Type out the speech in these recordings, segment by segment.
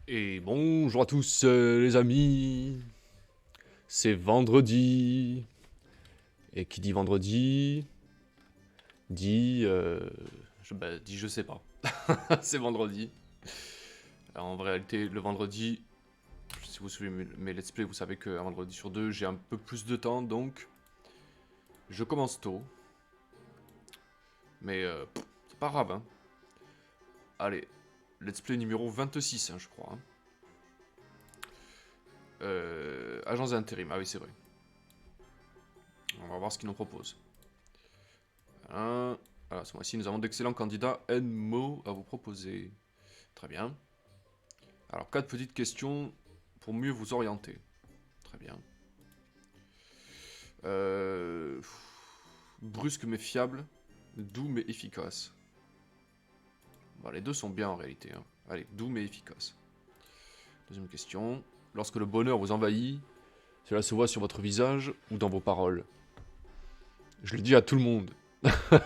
Et bonjour à tous les amis, c'est vendredi, et qui dit vendredi, dit, dit je sais pas, c'est vendredi. Alors, en réalité le vendredi, si vous suivez mes let's play, vous savez qu'un vendredi sur deux j'ai un peu plus de temps, donc je commence tôt. Mais c'est pas grave, hein. Allez, let's play numéro 26, hein, je crois. Hein. Agence d'intérim, ah oui c'est vrai. On va voir ce qu'ils nous proposent. Voilà, ce mois-ci, nous avons d'excellents candidats NMO à vous proposer. Très bien. Alors, 4 petites questions pour mieux vous orienter. Très bien. Brusque mais fiable, doux mais efficace. Bon, les deux sont bien en réalité. Hein. Allez, doux mais efficace. Deuxième question. Lorsque le bonheur vous envahit, cela se voit sur votre visage ou dans vos paroles. Je le dis à tout le monde.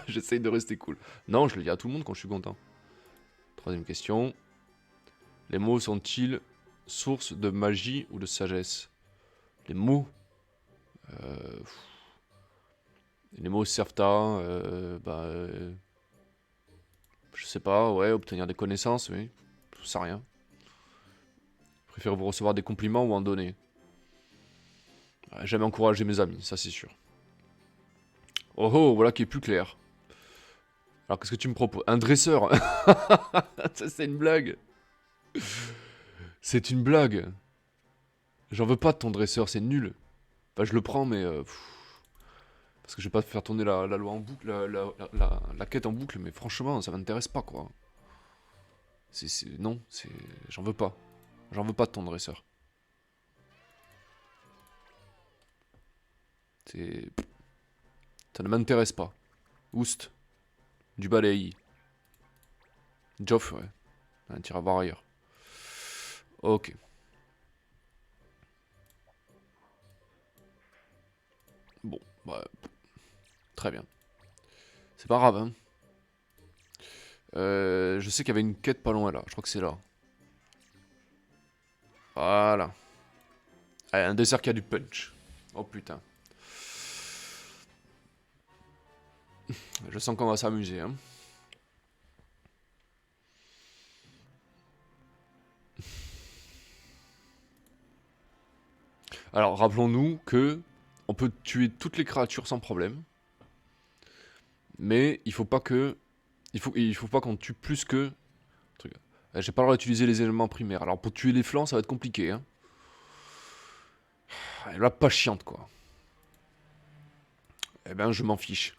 J'essaye de rester cool. Non, je le dis à tout le monde quand je suis content. Troisième question. Les mots sont-ils source de magie ou de sagesse? Les mots euh, Les mots servent à... je sais pas, ouais, obtenir des connaissances, oui. Je sais rien. Préférez-vous recevoir des compliments ou en donner? Jamais encourager mes amis, ça c'est sûr. Oh oh, voilà qui est plus clair. Alors qu'est-ce que tu me proposes? Un dresseur. Ça c'est une blague. C'est une blague. J'en veux pas de ton dresseur, c'est nul. Enfin, je le prends, mais... parce que je vais pas faire tourner la loi en boucle, la quête en boucle, mais franchement, ça m'intéresse pas, quoi. Non, c'est... J'en veux pas. J'en veux pas de ton dresseur. C'est... Ça ne m'intéresse pas. Oust. Du balayi. Joff, ouais. Un tir à voir ailleurs. Ok. Bon, bah... Très bien. C'est pas grave, hein. Je sais qu'il y avait une quête pas loin, là. Je crois que c'est là. Voilà. Allez, un dessert qui a du punch. Oh putain. Je sens qu'on va s'amuser, hein. Alors, rappelons-nous que on peut tuer toutes les créatures sans problème. Mais il faut pas que... il faut pas qu'on tue plus que... J'ai pas le droit d'utiliser les éléments primaires. Alors, pour tuer les flancs, ça va être compliqué, hein. Elle va pas chiante, quoi. Eh ben, je m'en fiche.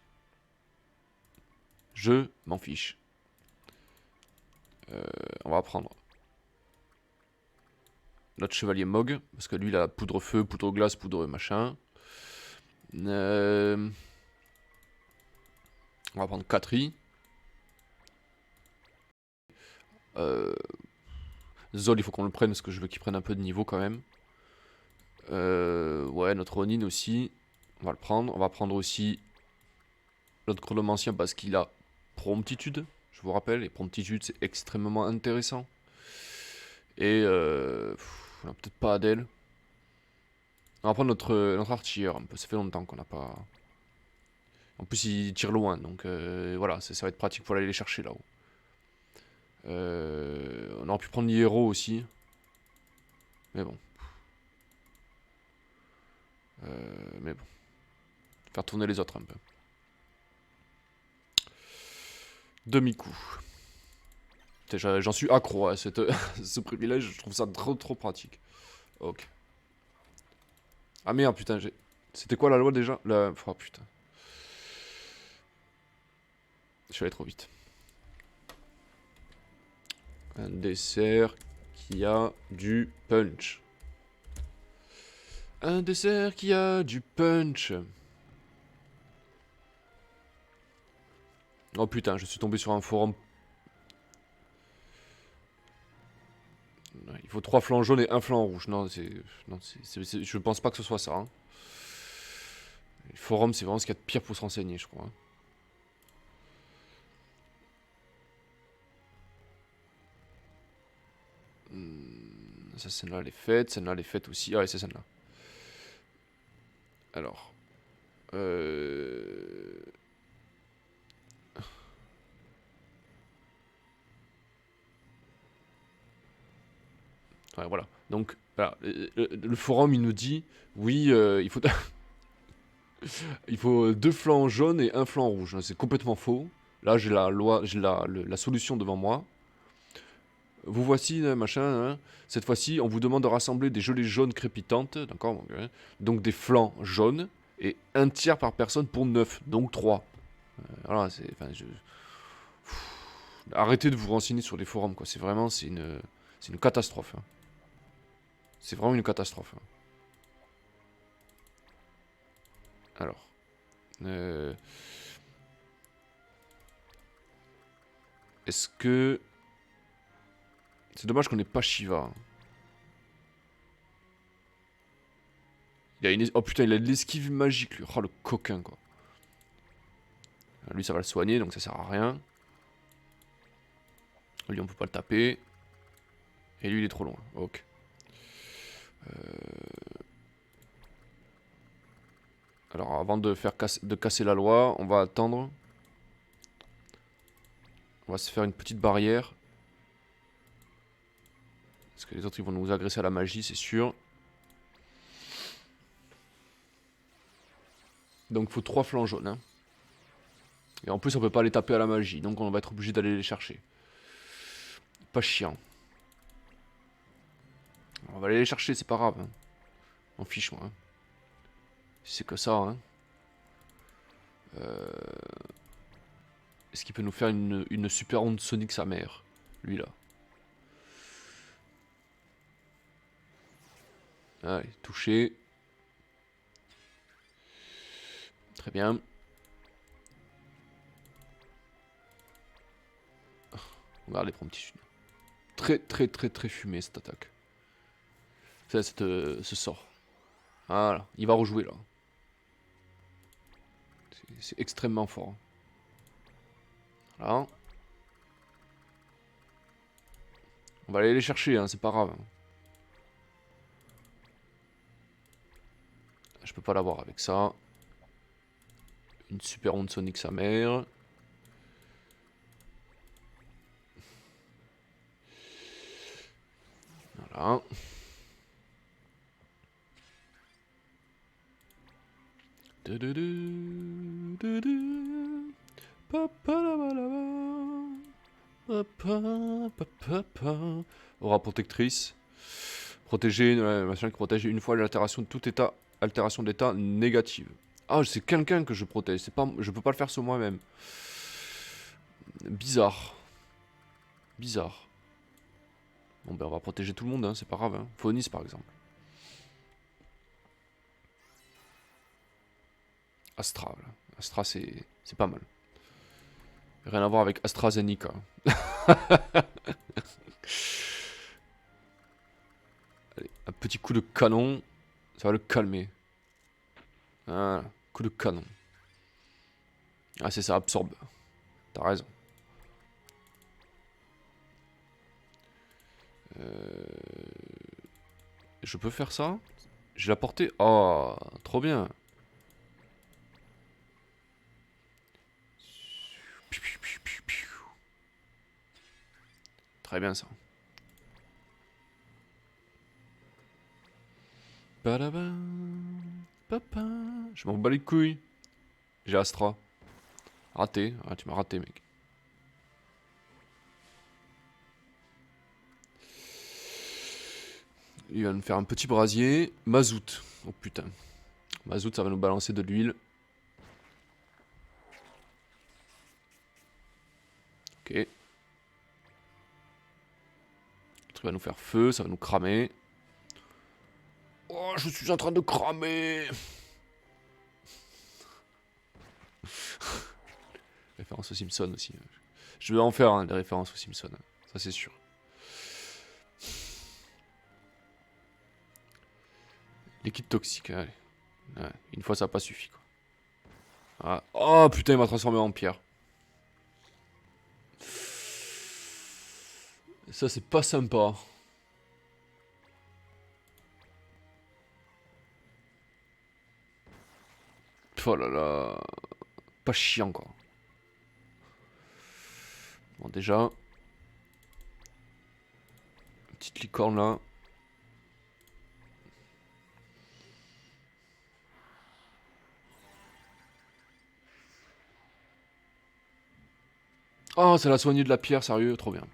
Je m'en fiche. On va prendre notre chevalier Mog, parce que lui, il a poudre feu, poudre glace, poudre machin. On va prendre Katri. Zol, il faut qu'on le prenne, parce que je veux qu'il prenne un peu de niveau, quand même. Ouais, notre Ronin aussi. On va le prendre. On va prendre aussi notre chronomancien, parce qu'il a promptitude, je vous rappelle. Et promptitude, c'est extrêmement intéressant. Et on a peut-être pas Adèle. On va prendre notre artilleur, un peu. Ça fait longtemps qu'on n'a pas... En plus, il tire loin, donc voilà, ça va être pratique pour aller les chercher là-haut. On aurait pu prendre l'héros aussi. Mais bon. Mais bon. Faire tourner les autres un peu. Demi-coup. J'en suis accro à ce privilège, je trouve ça trop pratique. Ok. Ah merde, putain, c'était quoi la loi déjà? Oh putain. Je suis allé trop vite. Un dessert qui a du punch. Un dessert qui a du punch. Oh putain, je suis tombé sur un forum. Il faut 3 flancs jaunes et un flanc rouge. Non, je pense pas que ce soit ça. Hein. Le forum, c'est vraiment ce qu'il y a de pire pour se renseigner, je crois. Hein. Ça, celle-là, elle est faite. Celle-là, elle est faite aussi. Ah, ouais, c'est celle-là. Alors. Ouais, voilà. Donc, voilà. Le forum, il nous dit, oui, il faut... il faut 2 flancs jaunes et un flanc rouge. C'est complètement faux. Là, j'ai la solution devant moi. Vous voici, machin, hein. Cette fois-ci, on vous demande de rassembler des gelées jaunes crépitantes, d'accord, donc des flancs jaunes, et un tiers par personne pour 9, donc 3. Voilà, c'est... Enfin, arrêtez de vous renseigner sur les forums, quoi. C'est vraiment, c'est une catastrophe. Hein. C'est vraiment une catastrophe. Hein. Alors... Est-ce que... C'est dommage qu'on n'ait pas Shiva. Hein. Il a une... Oh putain, il a de l'esquive magique, lui. Oh, le coquin, quoi. Lui, ça va le soigner, donc ça sert à rien. Lui, on peut pas le taper. Et lui, il est trop loin. Ok. Alors, avant de faire casser la loi, on va attendre. On va se faire une petite barrière. Parce que les autres, ils vont nous agresser à la magie, c'est sûr. Donc, il faut 3 flancs jaunes. Hein. Et en plus, on peut pas les taper à la magie. Donc, on va être obligé d'aller les chercher. Pas chiant. On va aller les chercher, c'est pas grave. Hein. On fiche, moi. Hein. Si c'est que ça, hein. Est-ce qu'il peut nous faire une super onde sonique, sa mère? Lui, là. Allez, touché. Très bien. Regardez pour un petit sud. Très fumé cette attaque. Ce sort. Voilà, il va rejouer là. C'est extrêmement fort. Voilà. On va aller les chercher, hein, c'est pas grave. Je peux pas l'avoir avec ça. Une super onde sonique sa mère. Voilà. Aura protectrice. Protéger, machin qui protège une fois l'altération de tout état, altération d'état négative. Ah, c'est quelqu'un que je protège, c'est pas, je peux pas le faire sur moi-même. Bizarre. Bizarre. Bon ben on va protéger tout le monde, hein, c'est pas grave. Hein. Phonis par exemple. Astra, voilà. Astra c'est pas mal. Rien à voir avec AstraZeneca. Allez, un petit coup de canon, ça va le calmer. Voilà, coup de canon. Ah c'est ça, absorbe. T'as raison. Je peux faire ça? J'ai la portée. Oh, trop bien. Très bien ça. Je m'en bats les couilles. J'ai Astra. Raté. Ah, tu m'as raté, mec. Il va nous faire un petit brasier. Mazout. Oh putain. Mazout, ça va nous balancer de l'huile. Ok. Le truc va nous faire feu, ça va nous cramer. Oh, je suis en train de cramer. Référence aux Simpsons aussi. Je vais en faire hein, des références aux Simpsons. Ça c'est sûr. Liquide toxique, allez. Ouais, une fois ça n'a pas suffi quoi. Ah. Oh putain, il m'a transformé en pierre. Ça c'est pas sympa. Oh là là. Pas chiant quoi. Bon déjà. Petite licorne là. Oh, ça l'a soigné de la pierre, sérieux, trop bien.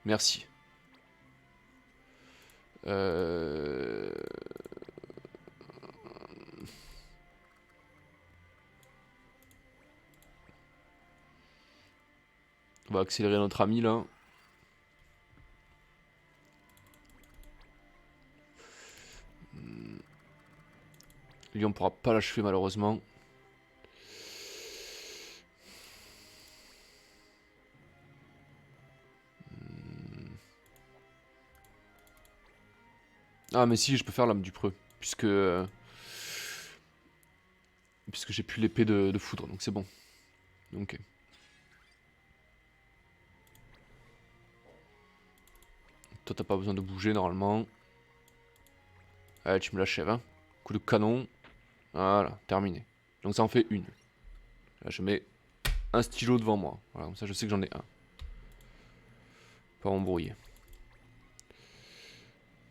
Merci. Euh... On va accélérer notre ami là. Lui, on pourra pas l'achever malheureusement. Ah, mais si, je peux faire l'âme du preux. Puisque j'ai plus l'épée de foudre, donc c'est bon. Ok. Toi, t'as pas besoin de bouger normalement. Allez, tu me l'achèves, hein. Coup de canon. Voilà, terminé. Donc ça en fait une. Là, je mets un stylo devant moi. Voilà, comme ça, je sais que j'en ai un. Pas embrouiller.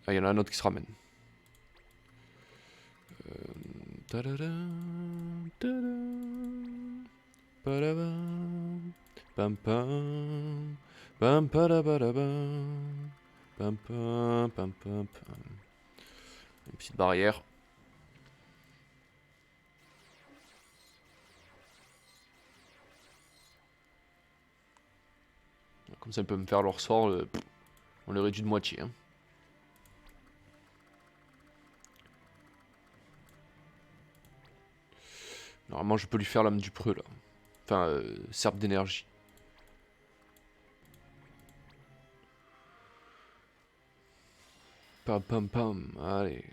Ah, il y en a un autre qui se ramène. Tadada, tada, padaba, pam pam, pam padabadaba, pam pam pam pam pam. Une petite barrière. Comme ça, ils peuvent me faire leur sort. On le réduit de moitié. Hein. Normalement, je peux lui faire l'âme du preux là. Enfin, serpe d'énergie. Pam pam pam. Allez.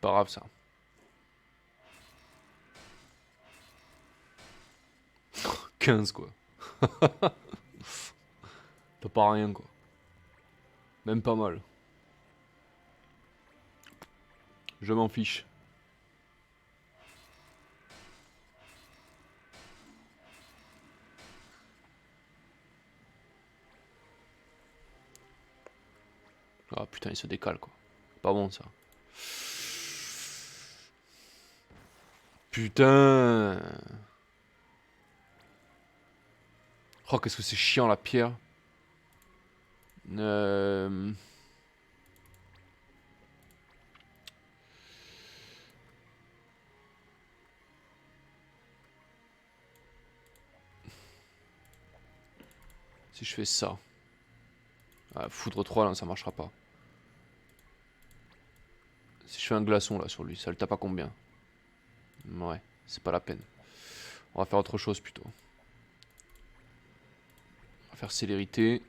Pas grave ça. 15 quoi. T'as pas rien quoi. Même pas mal. Je m'en fiche. Ah putain, il se décale quoi. Pas bon ça. Putain. Oh, qu'est-ce que c'est chiant la pierre. Euh... Si je fais ça. Ah, foudre 3 là, ça marchera pas. Si je fais un glaçon là sur lui, ça le tape à combien? Ouais, c'est pas la peine. On va faire autre chose plutôt. On va faire célérité.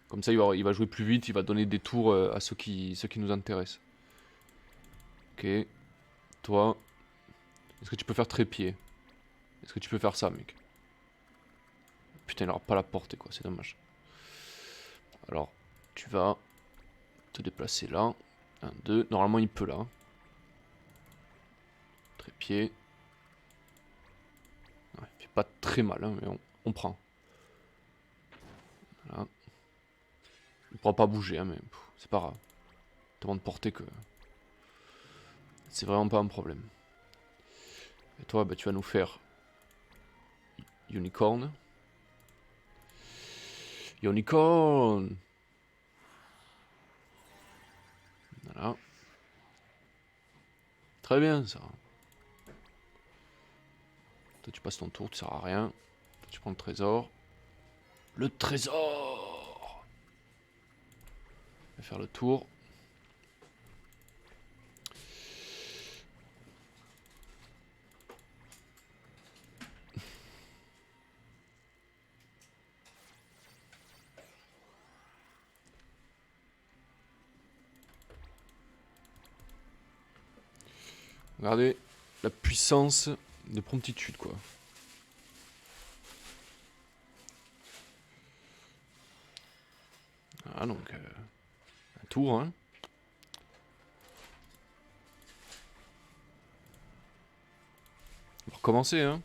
Comme ça, il va jouer plus vite, il va donner des tours à ceux qui nous intéressent. Ok. Toi, est-ce que tu peux faire trépied? Est-ce que tu peux faire ça, mec? Putain, il aura pas la portée, quoi, c'est dommage. Alors, tu vas te déplacer là. 1, 2. Normalement, il peut là. Trépied. Ouais, il fait pas très mal, hein, mais on prend. Voilà. Il pourra pas bouger, hein, mais c'est pas grave. Tellement de portée que c'est vraiment pas un problème. Et toi, bah, tu vas nous faire Unicorn. Unicorn. Voilà. Très bien, ça. Toi, tu passes ton tour, tu sers à rien. Toi, tu prends le trésor. Le trésor. Je vais faire le tour. Regardez la puissance de promptitude, quoi. Ah, donc, un tour, hein. On va recommencer, hein.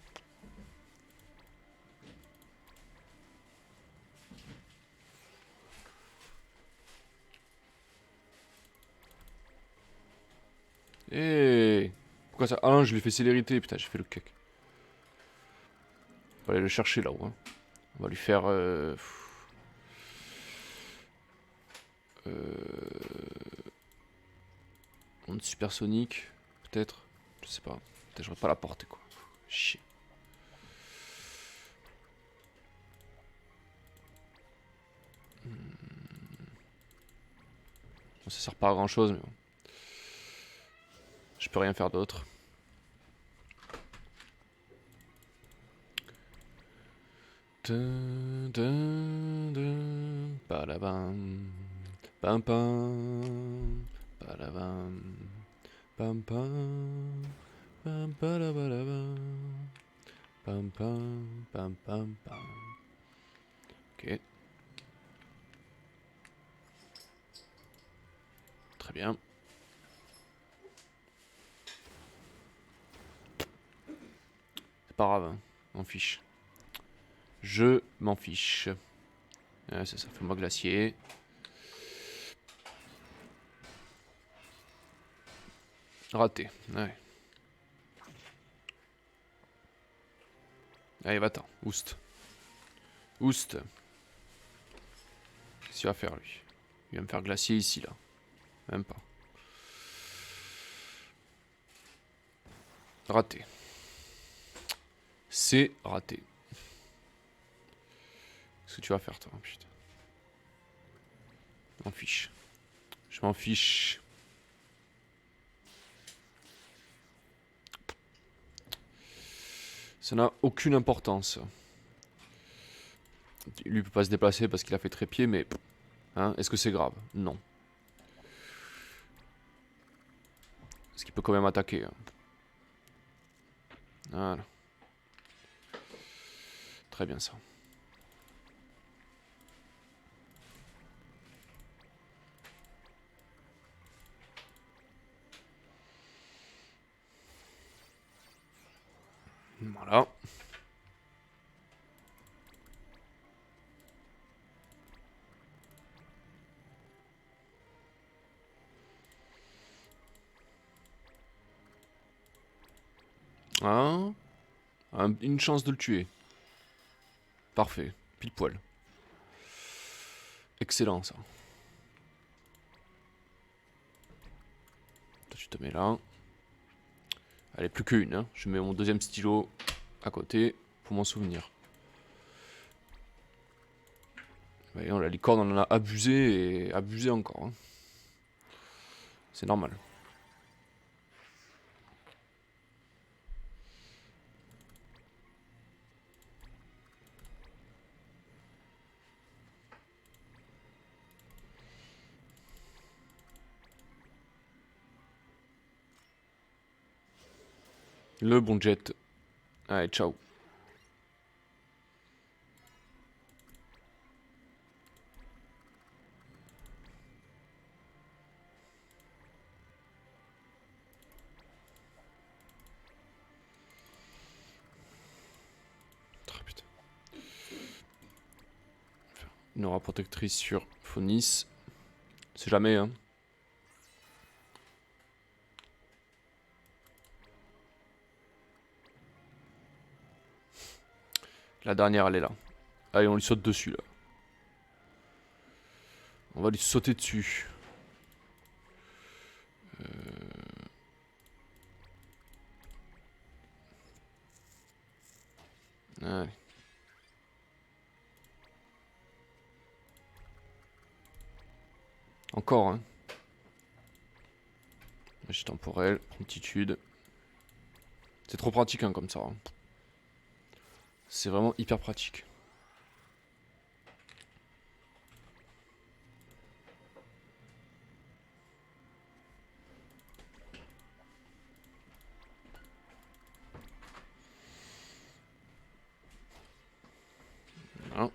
Eh, pourquoi ça? Ah non, je lui ai fait célérité, putain, j'ai fait le cake. On va aller le chercher là-haut, hein. On va lui faire... onde supersonique, peut-être. Je sais pas. Peut-être j'aurais pas la portée, quoi. Chier. Bon, ça sert pas à grand chose, mais bon. Je peux rien faire d'autre. Padabam, pam pam, padabam, pam pam, pam padabadabam, pam pam, pam pam pam. Ok. Très bien. C'est pas grave, hein. M'en fiche. Je m'en fiche. Ouais, c'est ça, fais-moi glacier. Raté, ouais. Allez, va-t'en, oust. Oust. Qu'est-ce qu'il va faire, lui? Il va me faire glacier ici, là. Même pas. Raté. C'est raté. Qu'est-ce que tu vas faire, toi? Putain. Je m'en fiche. Je m'en fiche. Ça n'a aucune importance. Lui peut pas se déplacer parce qu'il a fait trépied, mais... Hein, est-ce que c'est grave? Non. Est-ce qu'il peut quand même attaquer? Hein. Voilà. Très bien, ça. Voilà. Hein? Une chance de le tuer. Parfait. Pile poil. Excellent, ça. Toi, tu te mets là. Allez, plus qu'une. Hein. Je mets mon deuxième stylo à côté pour m'en souvenir. Voyons, la licorne, on en a abusé et abusé encore. Hein. C'est normal. Le bon jet. Allez, ciao. Oh, putain. Une aura protectrice sur Phonis. C'est jamais, hein. La dernière, elle est là. Allez, on lui saute dessus, là. On va lui sauter dessus. Allez. Encore, hein. Magie temporelle, promptitude. C'est trop pratique, hein, comme ça. Hein. C'est vraiment hyper pratique. Voilà.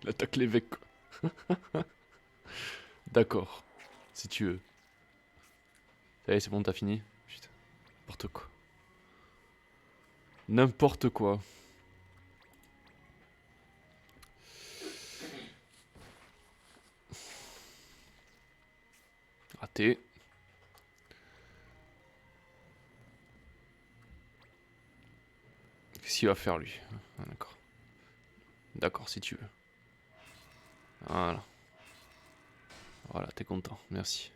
Il attaque l'évêque, quoi. D'accord. Si tu veux. Ça y est, c'est bon, t'as fini. Putain. N'importe quoi. N'importe quoi. Raté. Qu'est-ce qu'il va faire, lui? Ah, d'accord. D'accord, si tu veux. Voilà. Voilà, t'es content. Merci.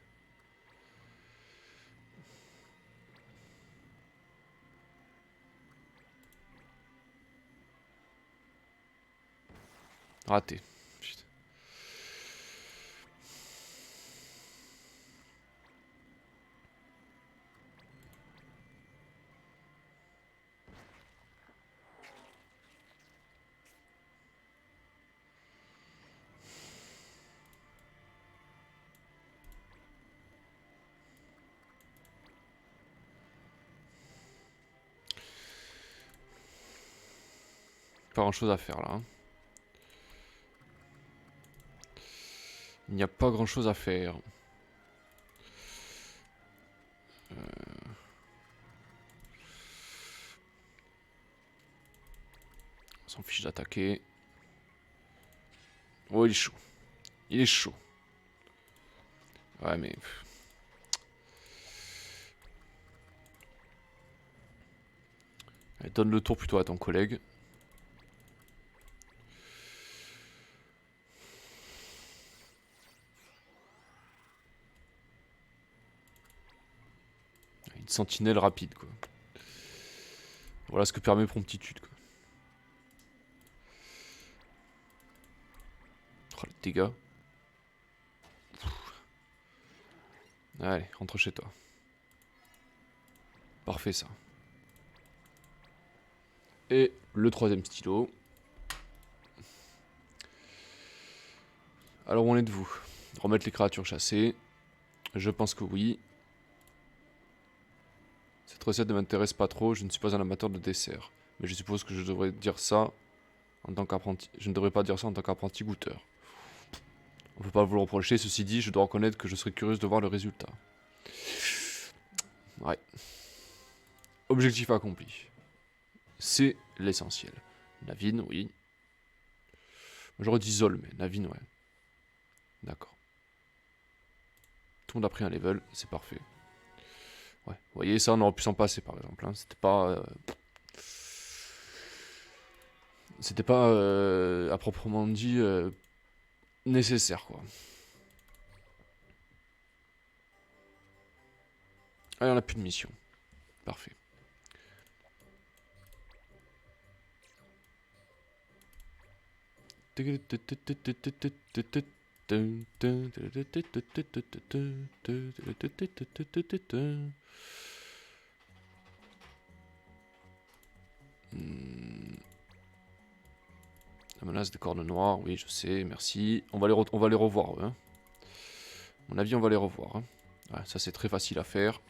Raté. Putain. Pas grand chose à faire là. Hein. Il n'y a pas grand chose à faire. On s'en fiche d'attaquer. Oh, il est chaud. Il est chaud. Ouais, mais... Allez, donne le tour plutôt à ton collègue. Une sentinelle rapide, quoi. Voilà ce que permet promptitude, quoi. Oh, les dégâts. Allez, rentre chez toi. Parfait, ça. Et le troisième stylo. Alors, où en êtes-vous? Remettre les créatures chassées. Je pense que oui. Cette recette ne m'intéresse pas trop, je ne suis pas un amateur de dessert. Mais je suppose que je devrais dire ça en tant qu'apprenti. Je ne devrais pas dire ça en tant qu'apprenti goûteur. On peut pas vous le reprocher, ceci dit, je dois reconnaître que je serais curieuse de voir le résultat. Ouais. Objectif accompli. C'est l'essentiel. Navine, oui. J'aurais dit Zol, mais Navine, ouais. D'accord. Tout le monde a pris un level, c'est parfait. Ouais, vous voyez, ça, on aurait pu s'en passer, par exemple. Hein. C'était pas, à proprement dit, nécessaire, quoi. Allez, on a plus de mission. Parfait. La menace des cornes noires, oui, je sais, merci. On va les revoir, eux, hein. À mon avis, on va les revoir. Hein. Ouais, ça, c'est très facile à faire.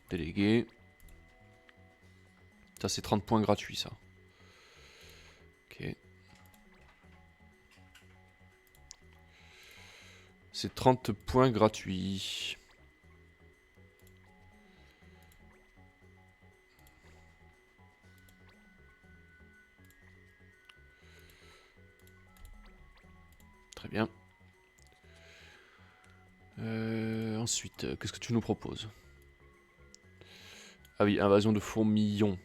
Délégué. Ça, c'est 30 points gratuits, ça. Ok. C'est 30 points gratuits. Très bien. Ensuite, qu'est-ce que tu nous proposes? Ah oui, invasion de fourmillons.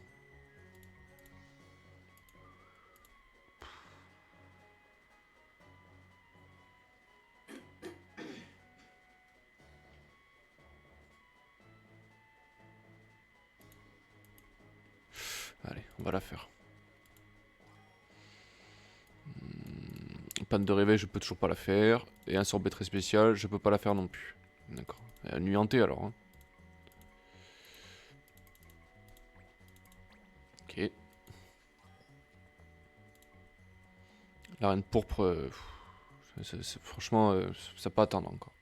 Allez, on va la faire. Panne de réveil, je peux toujours pas la faire. Et un sorbet très spécial, je peux pas la faire non plus. D'accord. Nuit hantée alors. Hein. Ok. La reine pourpre, franchement, ça peut attendre encore.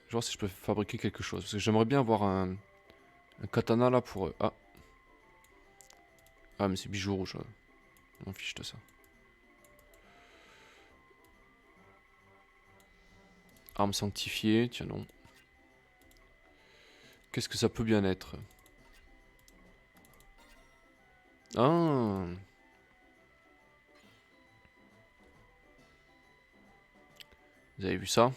Je vais voir si je peux fabriquer quelque chose. Parce que j'aimerais bien avoir un katana là pour... Ah. Ah mais c'est bijoux rouge. On fiche de ça. Arme sanctifiée, tiens non. Qu'est-ce que ça peut bien être? Ah. Vous avez vu ça?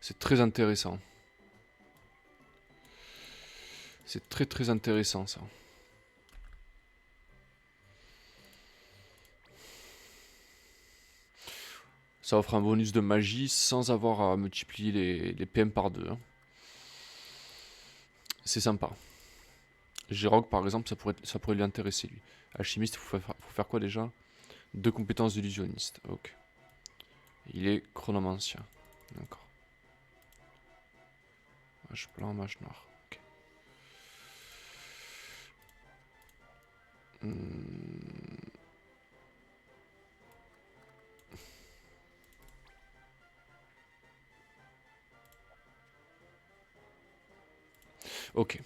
C'est très intéressant. C'est très très intéressant ça. Ça offre un bonus de magie sans avoir à multiplier les PM par 2. Hein. C'est sympa. Gérog par exemple, ça pourrait lui intéresser lui. Alchimiste, faut faire quoi déjà? 2 compétences d'illusionniste. Ok. Il est chronomancien. D'accord. Mage blanc, mage noir. Ok. Ok.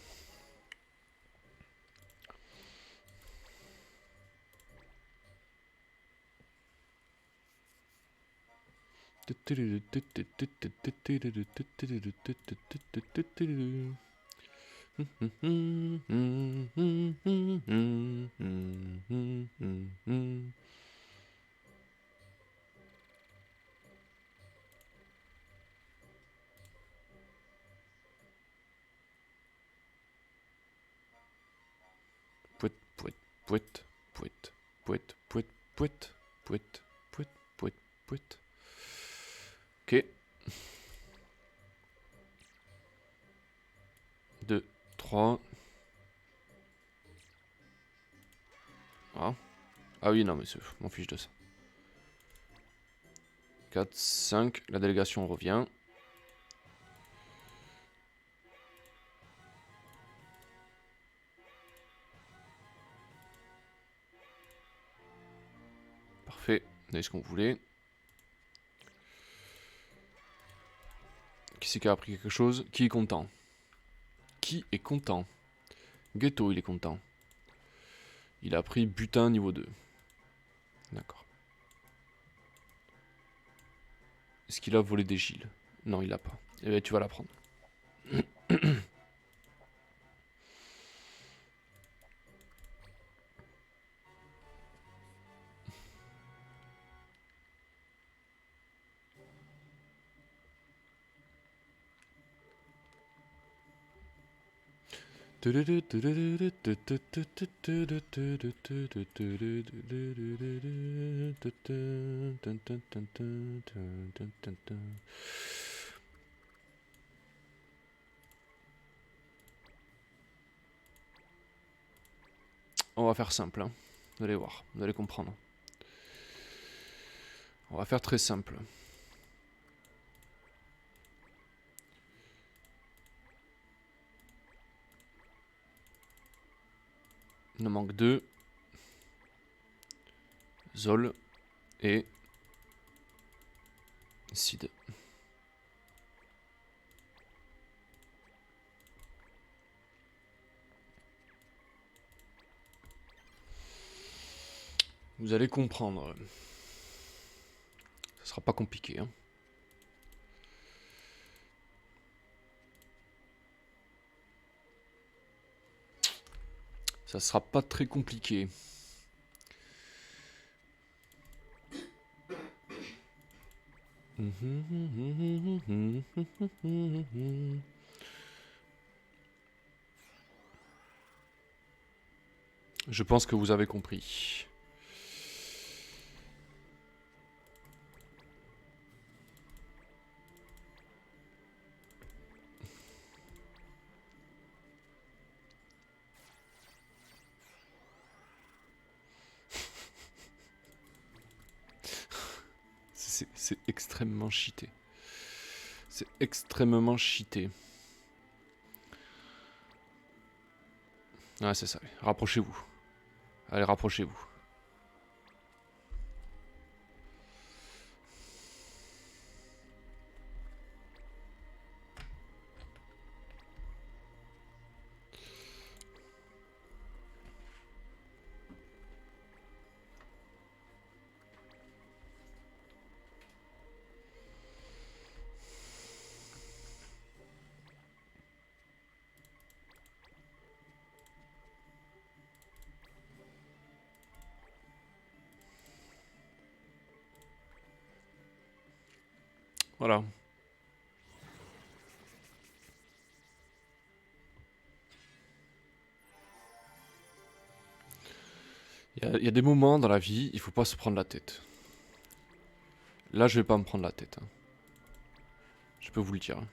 Pouet, pouet, pouet, pouet, pouet, pouet, pouet, pouet, pouet, pouet, pouet. Ok. 2, 3. Ah. Ah oui, non, mais je m'en fiche de ça. 4, 5. La délégation revient. Parfait. Vous avez ce qu'on voulait. Qui c'est qui a appris quelque chose? Qui est content? Qui est content? Ghetto, il est content. Il a pris butin niveau 2. D'accord. Est-ce qu'il a volé des Gilles? Non, il l'a pas. Eh bien, tu vas la prendre. On va faire simple, hein. Vous allez voir, vous allez comprendre. On va faire très simple. Il nous manque 2. Zol et Sid. Vous allez comprendre. Ça sera pas compliqué, hein. Ça sera pas très compliqué. Je pense que vous avez compris. C'est extrêmement cheaté. C'est extrêmement cheaté. Ah, c'est ça. Rapprochez-vous. Allez, rapprochez-vous. Voilà. Il y a des moments dans la vie, il faut pas se prendre la tête. Là, je vais pas me prendre la tête. Hein. Je peux vous le dire. Hein.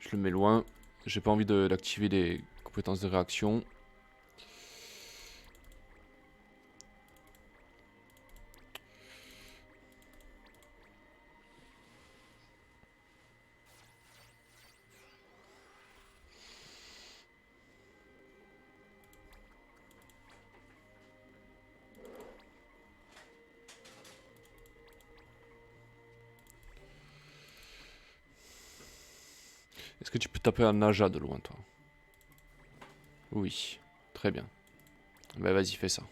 Je le mets loin. J'ai pas envie d'activer les compétences de réaction. Est-ce que tu peux taper un Naja de loin, toi? Oui, très bien. Bah vas-y, fais ça.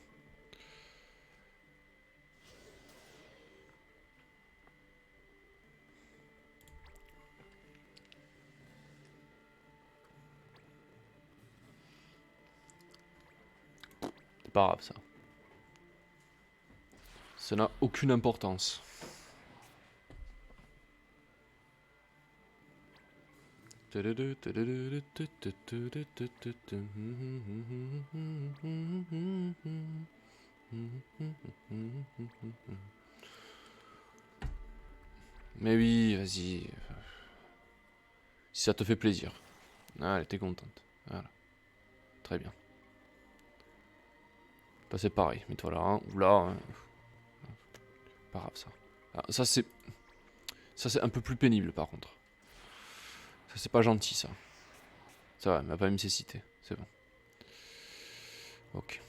C'est pas grave, ça. Ça n'a aucune importance. Mais oui, vas-y. Si ça te fait plaisir. Allez, t'es contente. Voilà. Très bien. Bah, c'est pareil. Mets-toi là, hein, ou là. Hein. Pas grave, ça. Ah, ça, c'est un peu plus pénible, par contre. Ça, c'est pas gentil, ça. Ça va, elle m'a pas nécessité. C'est bon. Ok.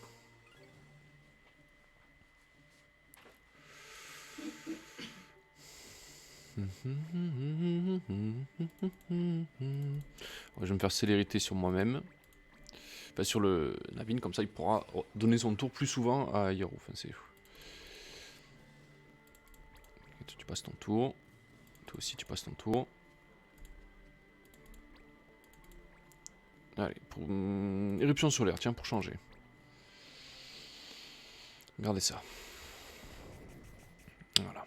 Je vais me faire célérité sur moi-même. Enfin, sur le Navin, comme ça il pourra donner son tour plus souvent à Hierou. Enfin, c'est fou. Tu passes ton tour. Toi aussi, tu passes ton tour. Allez, pour éruption solaire, tiens, pour changer. Regardez ça. Voilà.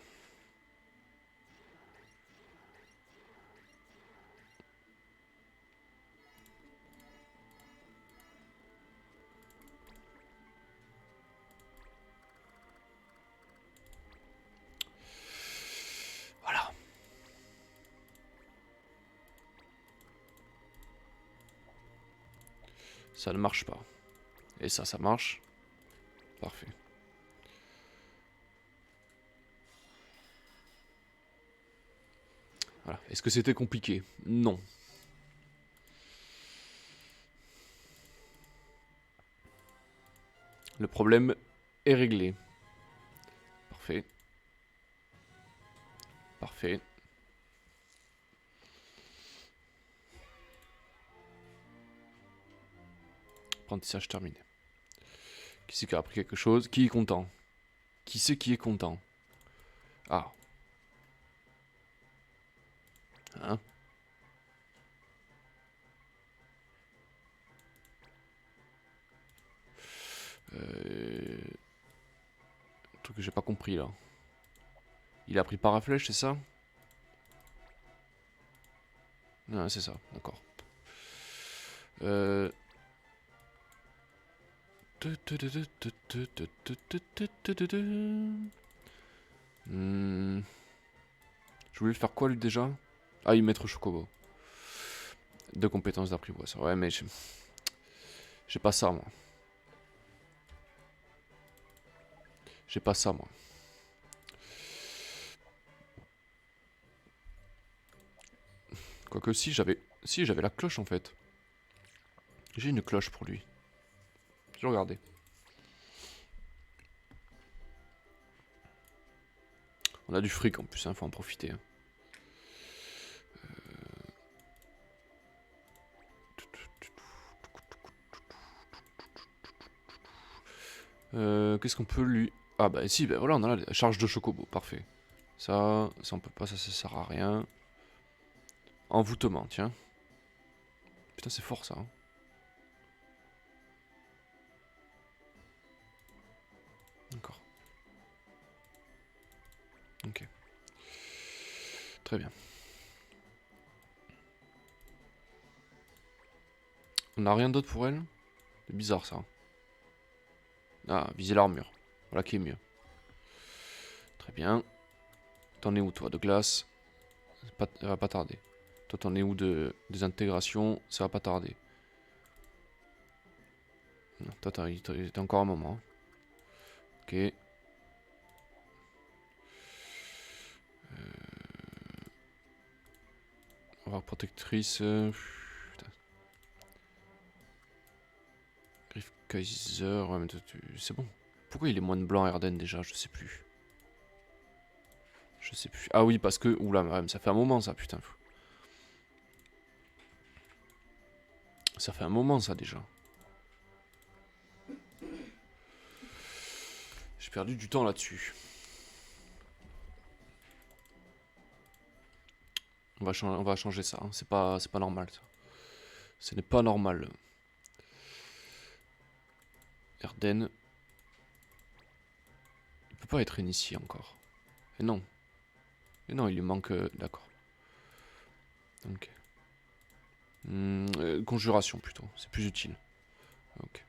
Voilà. Ça ne marche pas. Et ça marche. Parfait. Voilà. Est-ce que c'était compliqué? Non. Le problème est réglé. Parfait. Parfait. Apprentissage terminé. Qui c'est qui a appris quelque chose? Qui est content? Qui c'est qui est content? Ah. Hein? truc que j'ai pas compris là. Il a pris paraflèche, c'est ça? Ouais, c'est ça, d'accord. Je voulais faire quoi lui déjà? Ah, y mettre Chocobo. 2 compétences d'apprivoiseur. Ouais, mais j'ai pas ça moi. J'ai pas ça moi. Quoique si j'avais la cloche en fait. J'ai une cloche pour lui. Je vais regarder. On a du fric en plus, hein, faut en profiter. Hein. Qu'est-ce qu'on peut lui... Ah bah si, bah voilà, on a la charge de Chocobo, parfait. Ça on peut pas, ça sert à rien. Envoûtement, tiens. Putain, c'est fort ça. Hein. D'accord. Ok. Très bien. On n'a rien d'autre pour elle? C'est bizarre ça. Ah, viser l'armure. Voilà qui est mieux. Très bien. T'en es où toi de glace? Ça va pas tarder. Toi t'en es où de désintégration? Ça va pas tarder. Non, toi t'as encore un moment. Hein. Ok. Avoir protectrice. Putain. Griff Kaiser. Ouais, mais c'est bon. Pourquoi il est moins de blanc Erden déjà? Je sais plus. Je sais plus. Ah oui, parce que. Oula, ça fait un moment ça, putain. Ça fait un moment ça déjà. J'ai perdu du temps là-dessus. On va changer ça. Hein. C'est pas normal ça. Ce n'est pas normal. Erden. Il peut pas être initié encore. Et non. Et non, il lui manque... D'accord. Ok. Conjuration plutôt. C'est plus utile. Ok.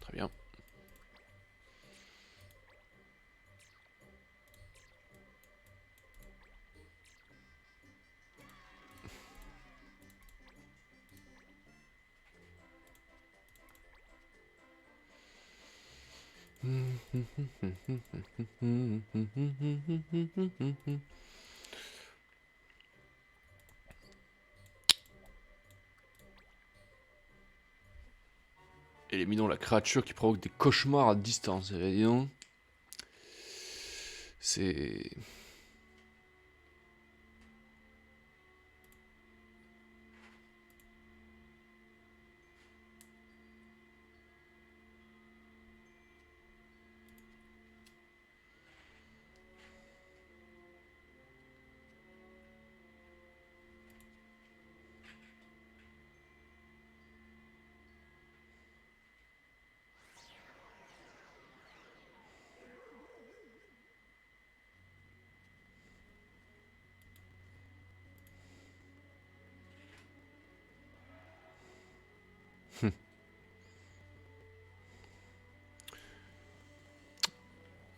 Très bien. Éliminons la créature qui provoque des cauchemars à distance. Dis donc. C'est...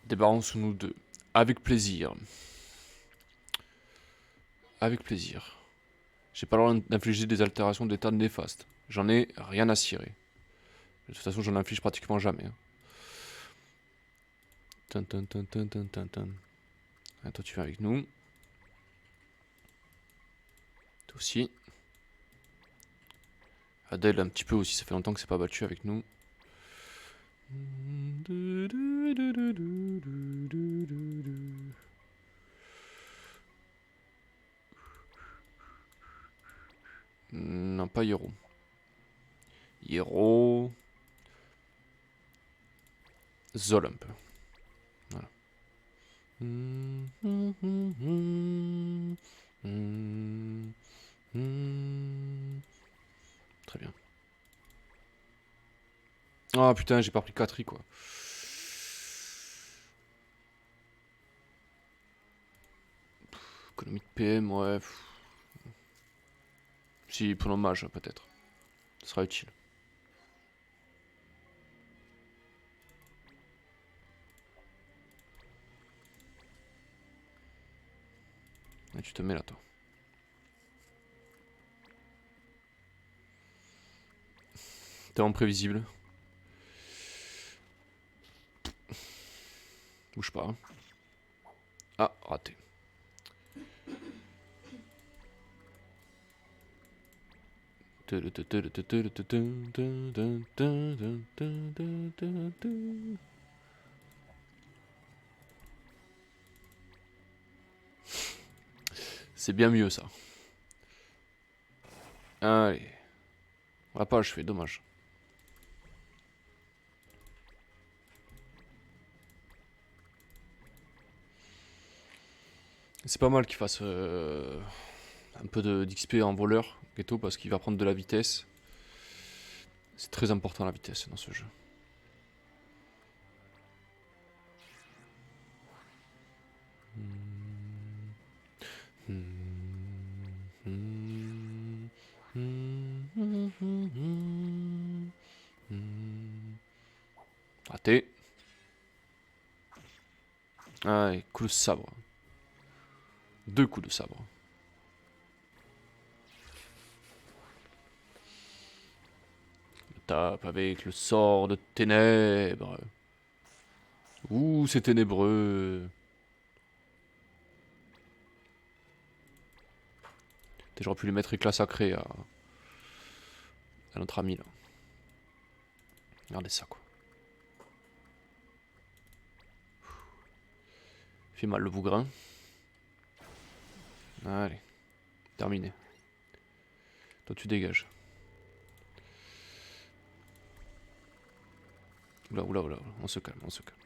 Débarrassons-nous d'eux. Avec plaisir. Avec plaisir. J'ai pas le droit d'infliger des altérations d'état néfastes. J'en ai rien à cirer. De toute façon, j'en inflige pratiquement jamais. Hein. Ah, toi, tu viens avec nous. Toi aussi. Adèle, un petit peu aussi. Ça fait longtemps que c'est pas battu avec nous. Non, pas Hiro. Hiro. Zolump. Voilà. Très bien. Ah putain, j'ai pas pris 4 quoi. Économie de PM, ouais. Si, pour l'hommage, peut-être. Ce sera utile. Et tu te mets là, toi. T'es imprévisible. Bouge pas. Ah, raté. C'est bien mieux ça. Allez. On l'a pas achevé, dommage. C'est pas mal qu'il fasse un peu d'XP en voleur, Ghetto, parce qu'il va prendre de la vitesse. C'est très important la vitesse dans ce jeu. Raté. Ah, et coup de sabre. 2 coups de sabre. Tape avec le sort de ténèbres. Ouh, c'est ténébreux. J'aurais pu lui mettre éclat sacré à notre ami là. Regardez ça quoi. Fait mal le bougrin. Allez, terminé. Toi tu dégages. Oula, oula, oula, on se calme, on se calme.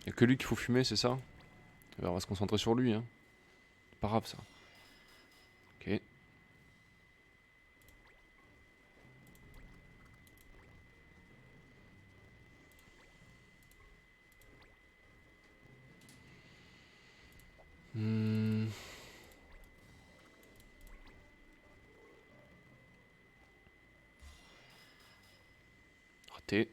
Y'a que lui qu'il faut fumer, c'est ça? On va se concentrer sur lui, hein. C'est pas grave ça. Ok. Raté.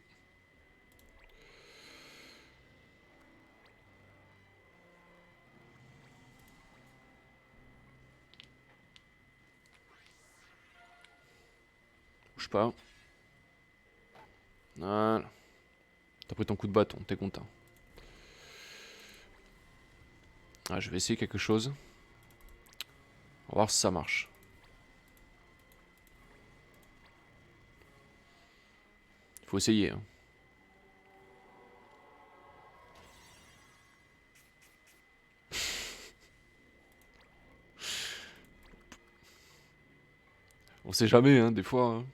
Bouge pas. Voilà. T'as pris ton coup de bâton, t'es content. Ah, je vais essayer quelque chose. On va voir si ça marche. Il faut essayer, hein. On sait jamais, hein, des fois. Hein.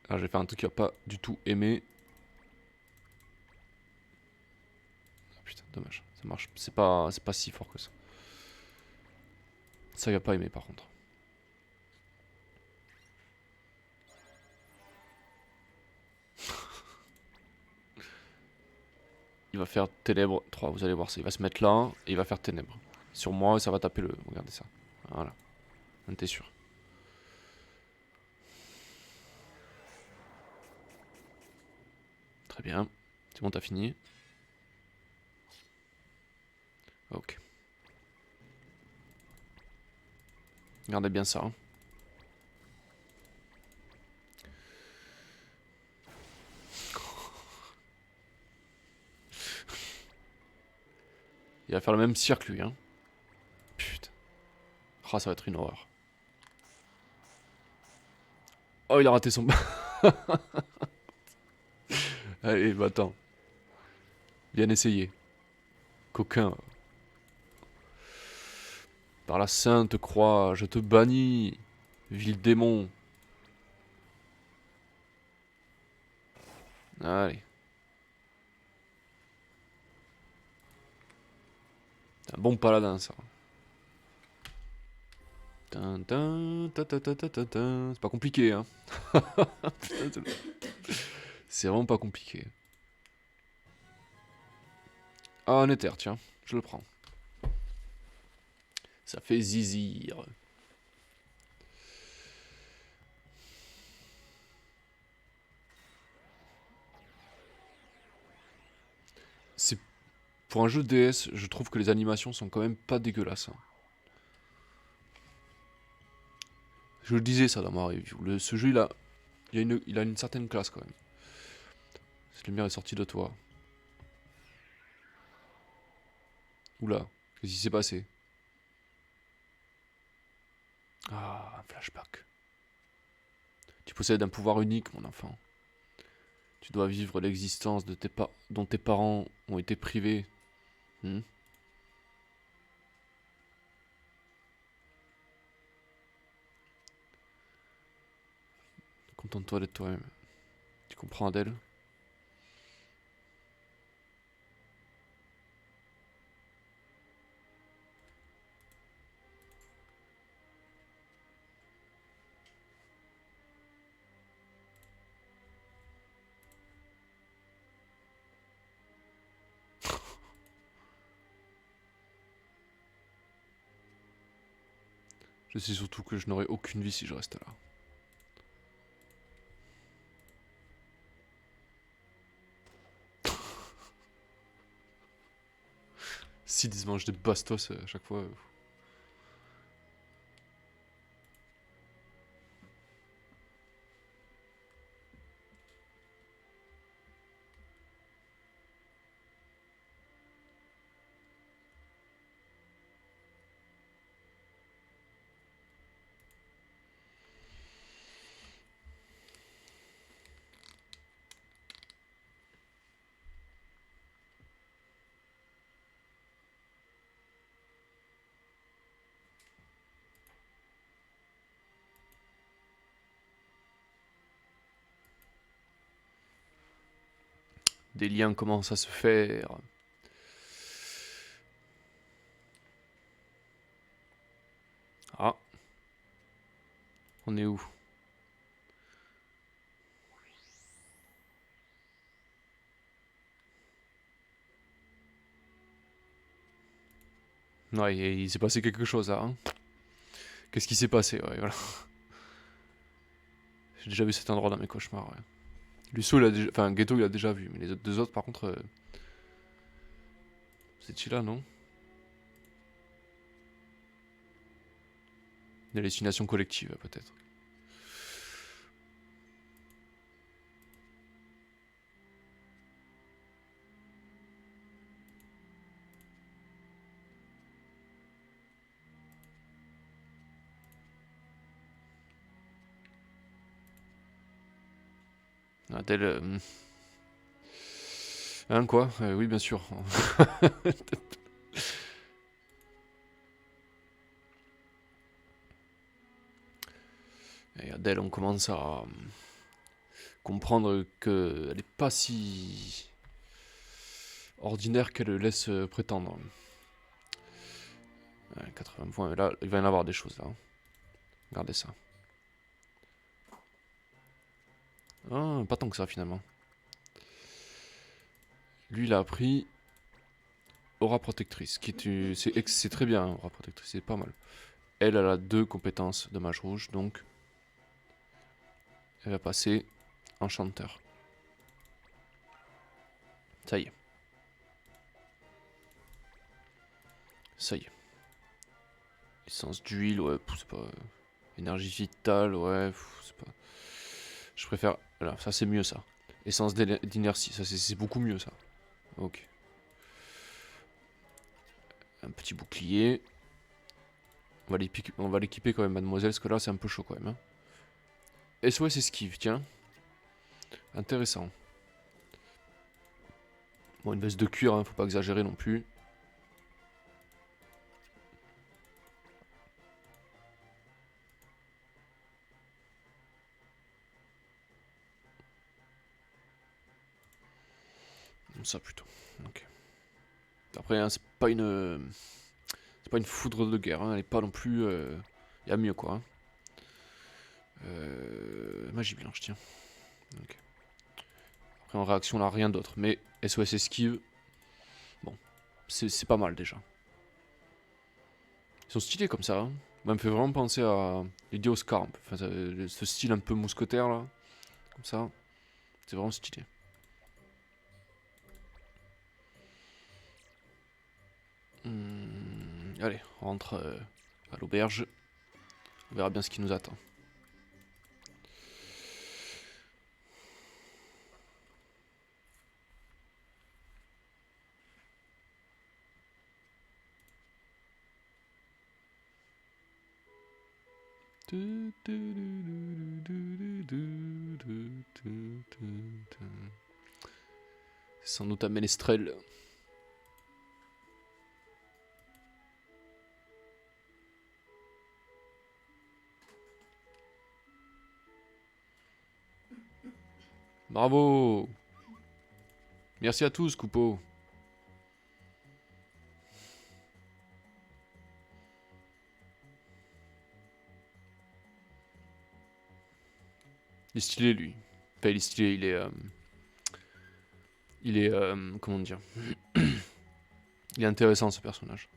Alors, j'ai fait un truc qu'il a pas du tout aimé. Ah, putain, dommage. Ça marche. C'est pas si fort que ça. Ça, il a pas aimé, par contre. Il va faire ténèbres 3, vous allez voir ça. Il va se mettre là et il va faire ténèbres. Sur moi, ça va taper le... Regardez ça. Voilà. On était sûr. Très bien. C'est bon, t'as fini. Ok. Regardez bien ça. Hein. Il va faire le même cirque, lui. Hein. Putain. Ah, ça va être une horreur. Oh, il a raté son... Allez, bah attends. Bien essayé. Coquin. Par la sainte croix, je te bannis, vil démon. Allez. Un bon paladin, ça. Tin, tin, ta, ta, ta, ta, ta, ta. C'est pas compliqué, hein. Putain, c'est vraiment pas compliqué. Ah, un éther, tiens. Je le prends. Ça fait zizir. C'est... Pour un jeu DS, je trouve que les animations sont quand même pas dégueulasses. Hein. Je le disais ça dans ma review. Ce jeu, il a une certaine classe quand même. Cette lumière est sortie de toi. Oula, qu'est-ce qui s'est passé? Ah, un flashback. Tu possèdes un pouvoir unique, mon enfant. Tu dois vivre l'existence dont tes parents ont été privés. Hmm. Contente-toi d'être toi-même. Tu comprends, Adèle? Je sais surtout que je n'aurai aucune vie si je reste là. Si ils se mangent des bastos à chaque fois. Des liens commencent à se faire. Ah, on est où? Ouais, il s'est passé quelque chose là. Hein. Qu'est-ce qui s'est passé? Ouais, voilà. J'ai déjà vu cet endroit dans mes cauchemars. Ouais. Lusso, enfin, Ghetto, il a déjà vu, mais les deux autres, par contre, c'est là, non? Une hallucination collective, peut-être. Adèle. Hein, quoi? Oui, bien sûr. Et Adèle, on commence à comprendre qu'elle n'est pas si ordinaire qu'elle le laisse prétendre. 80 points, là, il va y en avoir des choses là. Hein. Regardez ça. Ah, pas tant que ça finalement. Lui, il a appris Aura Protectrice, c'est très bien, Aura Protectrice, c'est pas mal. Elle a 2 compétences de mage rouge, donc elle va passer Enchanteur. Ça y est. Ça y est. Essence d'huile, ouais, c'est pas... Énergie vitale, ouais, c'est pas... Je préfère... Voilà, ça c'est mieux ça. Essence d'inertie, ça c'est beaucoup mieux ça. Ok. Un petit bouclier. On va l'équiper quand même, mademoiselle, parce que là c'est un peu chaud quand même. Hein. SOS esquive, tiens. Intéressant. Bon, une veste de cuir, hein, faut pas exagérer non plus. Ça plutôt. Ok. Après, hein, c'est pas une... C'est pas une foudre de guerre, hein, elle est pas non plus... y a mieux quoi. Hein. Magie blanche, tiens. Okay. Après en réaction, on n'a rien d'autre. Mais SOS esquive, bon, c'est pas mal déjà. Ils sont stylés comme ça. Hein. Ça me fait vraiment penser à les Dioscar. Enfin, ce style un peu mousquetaire là. Comme ça. C'est vraiment stylé. Allez, on rentre à l'auberge. On verra bien ce qui nous attend. C'est sans doute un ménestrel. Bravo! Merci à tous, Coupeau. Il est stylé, lui. Enfin, il est stylé, il est... comment dire? Il est intéressant, ce personnage.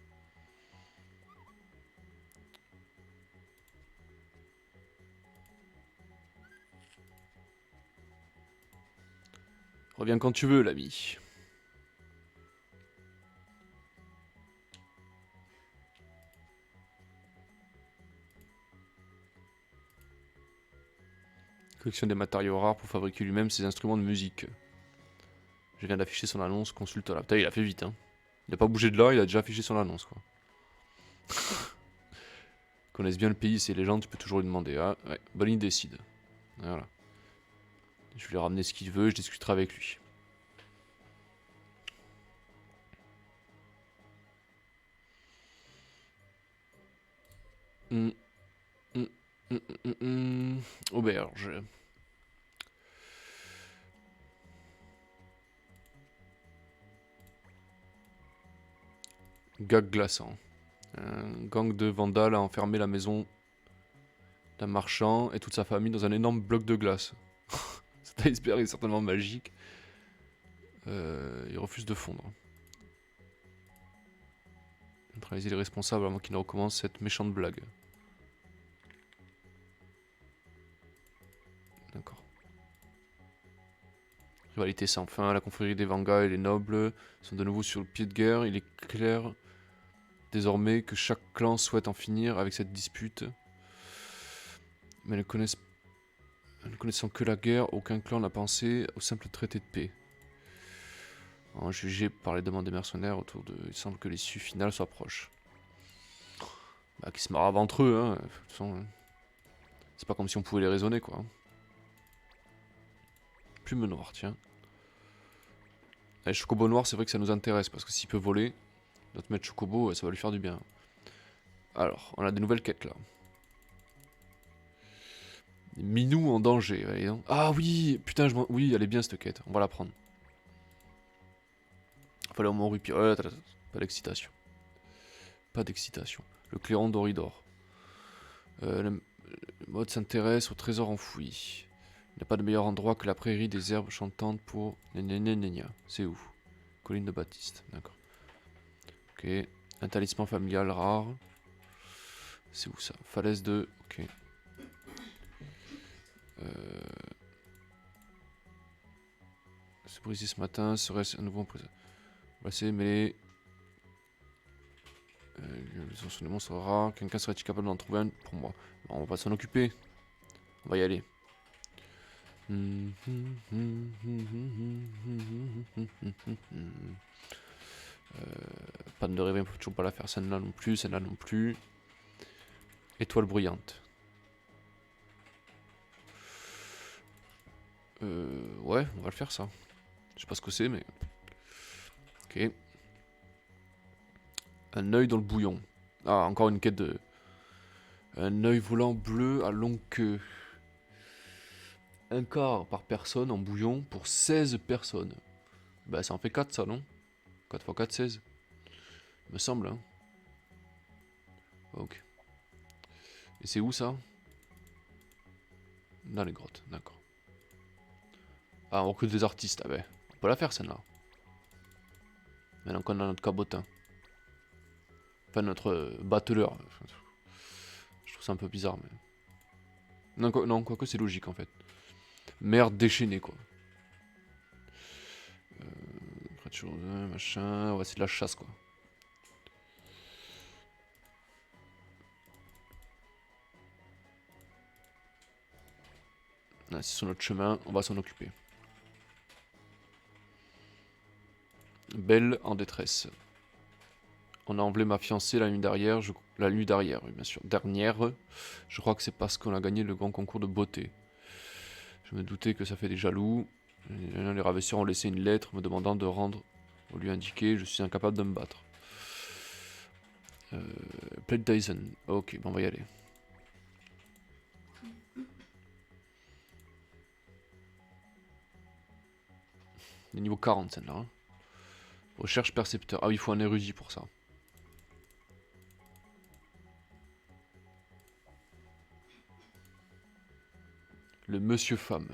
Reviens quand tu veux, l'ami. Collectionne des matériaux rares pour fabriquer lui-même ses instruments de musique. Je viens d'afficher son annonce, consulte-la. Putain, il a fait vite, hein. Il a pas bougé de là, il a déjà affiché son annonce, quoi. Connaissent bien le pays, c'est les gens, tu peux toujours lui demander. Ah, ouais, Bonnie décide. Voilà. Je vais lui ramener ce qu'il veut, je discuterai avec lui. Auberge. Gag glaçant. Un gang de vandales a enfermé la maison d'un marchand et toute sa famille dans un énorme bloc de glace. Cet iceberg est certainement magique. Il refuse de fondre. Neutraliser les responsables avant qu'ils ne recommencent cette méchante blague. D'accord. Rivalité sans fin, la confrérie des Vanga et les nobles sont de nouveau sur le pied de guerre. Il est clair désormais que chaque clan souhaite en finir avec cette dispute. Mais ne connaissant que la guerre, aucun clan n'a pensé au simple traité de paix. En jugé par les demandes des mercenaires autour de... Il semble que l'issue finale soit proche. Bah, qui se marrent entre eux, hein. De toute façon, hein. C'est pas comme si on pouvait les raisonner, quoi. Plume noire, tiens. Les chocobos noirs, c'est vrai que ça nous intéresse, parce que s'il peut voler, notre maître chocobo, ça va lui faire du bien. Alors, on a des nouvelles quêtes, là. Minou en danger, allez, non. Ah oui, putain, oui, elle est bien, cette quête. On va la prendre. Fallait au moins rupi. Oh, pas d'excitation. Pas d'excitation. Le clairon d'Oridor. Le mode s'intéresse au trésor enfoui. Il n'y a pas de meilleur endroit que la prairie des herbes chantantes pour... C'est où? Colline de Baptiste, d'accord. Ok. Un talisman familial rare. C'est où ça? Falaise de... Ok. C'est brisé ce matin, serait-ce un nouveau emprisonnement? Passé, mais... son soignement sera rare. Quelqu'un serait-il capable d'en trouver un pour moi? On va s'en occuper. On va y aller. Panne de réveil, on peut toujours pas la faire. Celle-là non plus, celle-là non plus. Étoile bruyante. Ouais, on va le faire ça. Je sais pas ce que c'est, mais... Ok. Un œil dans le bouillon. Ah, encore une quête de... Un œil volant bleu à longue queue. Un quart par personne en bouillon pour 16 personnes. Bah ça en fait 4 ça, non? 4 x 4, 16. Me semble, hein. Ok. Et c'est où ça? Dans les grottes, d'accord. Ah, on recrute des artistes, ah ben. On peut la faire celle-là. Maintenant qu'on a notre cabotin. Enfin, notre battleur. Je trouve ça un peu bizarre, mais. Non, quoique c'est logique en fait. Merde déchaînée quoi. Près de chose, machin. Ouais, c'est de la chasse quoi. C'est sur notre chemin, on va s'en occuper. Belle en détresse. On a enlevé ma fiancée la nuit derrière, la nuit derrière, oui, bien sûr. Dernière, je crois que c'est parce qu'on a gagné le grand concours de beauté. Je me doutais que ça fait des jaloux. Les ravisseurs ont laissé une lettre me demandant de rendre au lieu indiqué. Je suis incapable de me battre. Plate Dyson. Ok, bon, on va y aller. Les niveau 40 celle-là. Hein. Recherche percepteur. Ah oui, il faut un érudit pour ça. Le monsieur femme.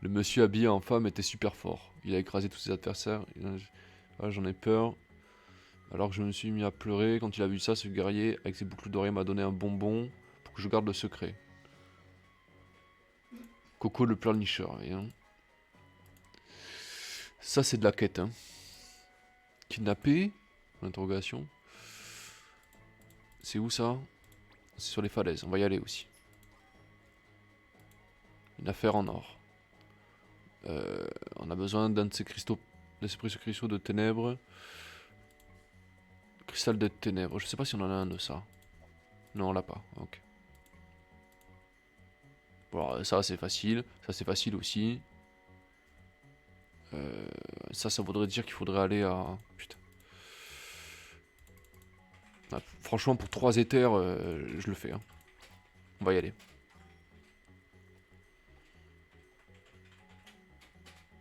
Le monsieur habillé en femme était super fort. Il a écrasé tous ses adversaires. Ah, j'en ai peur. Alors que je me suis mis à pleurer quand il a vu ça, ce guerrier avec ses boucles d'oreilles m'a donné un bonbon pour que je garde le secret. Coco le pleurnicheur, hein. Ça c'est de la quête, hein. Kidnappé? Interrogation. C'est où ça? C'est sur les falaises, on va y aller aussi. Une affaire en or. On a besoin d'un de ces cristaux, de ces précieux cristaux de ténèbres. Cristal de ténèbres, je sais pas si on en a un de ça. Non, on l'a pas, ok. Bon, alors, ça c'est facile aussi. Ça voudrait dire qu'il faudrait aller à... Putain. Ah, franchement, pour 3 éthers, je le fais. Hein. On va y aller.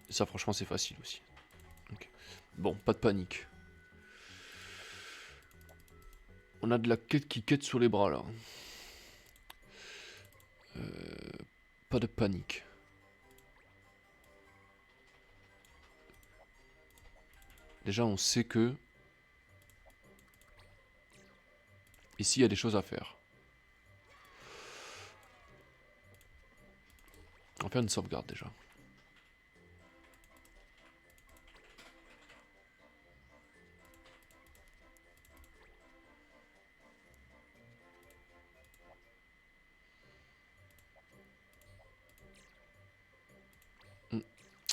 Ça, franchement, c'est facile aussi. Okay. Bon, pas de panique. On a de la quête qui quête sur les bras, là. Pas de panique. Déjà, on sait que... Ici, il y a des choses à faire. On va faire une sauvegarde, déjà.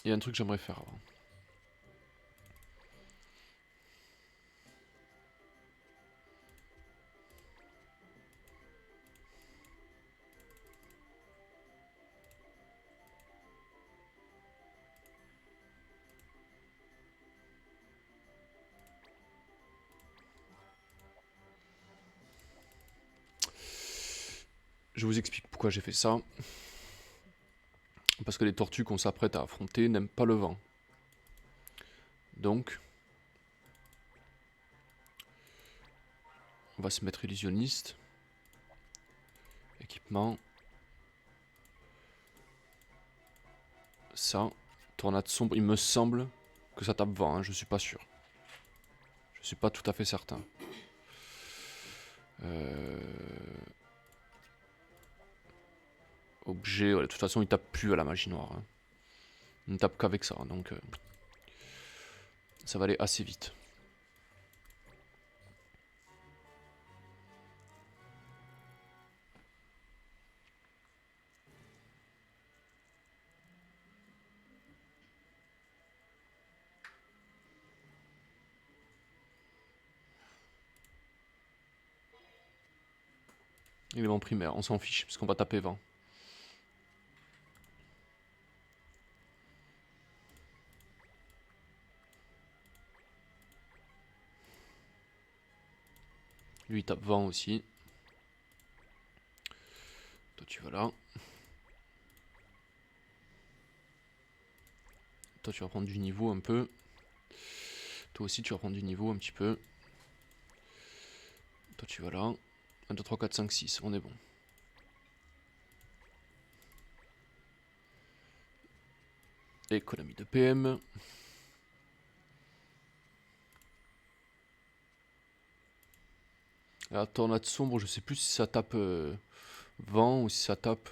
Il y a un truc que j'aimerais faire avant. Je vous explique pourquoi j'ai fait ça. Parce que les tortues qu'on s'apprête à affronter n'aiment pas le vent. Donc, on va se mettre illusionniste. Équipement. Ça. Tornade sombre. Il me semble que ça tape vent, hein, je suis pas sûr. Je suis pas tout à fait certain. Objet, ouais, de toute façon il tape plus à la magie noire. Hein. Il ne tape qu'avec ça, donc ça va aller assez vite. Élément primaire, on s'en fiche, parce qu'on va taper 20. Lui il tape 20 aussi. Toi tu vas là. Toi tu vas prendre du niveau un peu. Toi aussi tu vas prendre du niveau un petit peu. Toi tu vas là. 1, 2, 3, 4, 5, 6. On est bon. Économie de PM. La tornade sombre, je sais plus si ça tape vent ou si ça tape...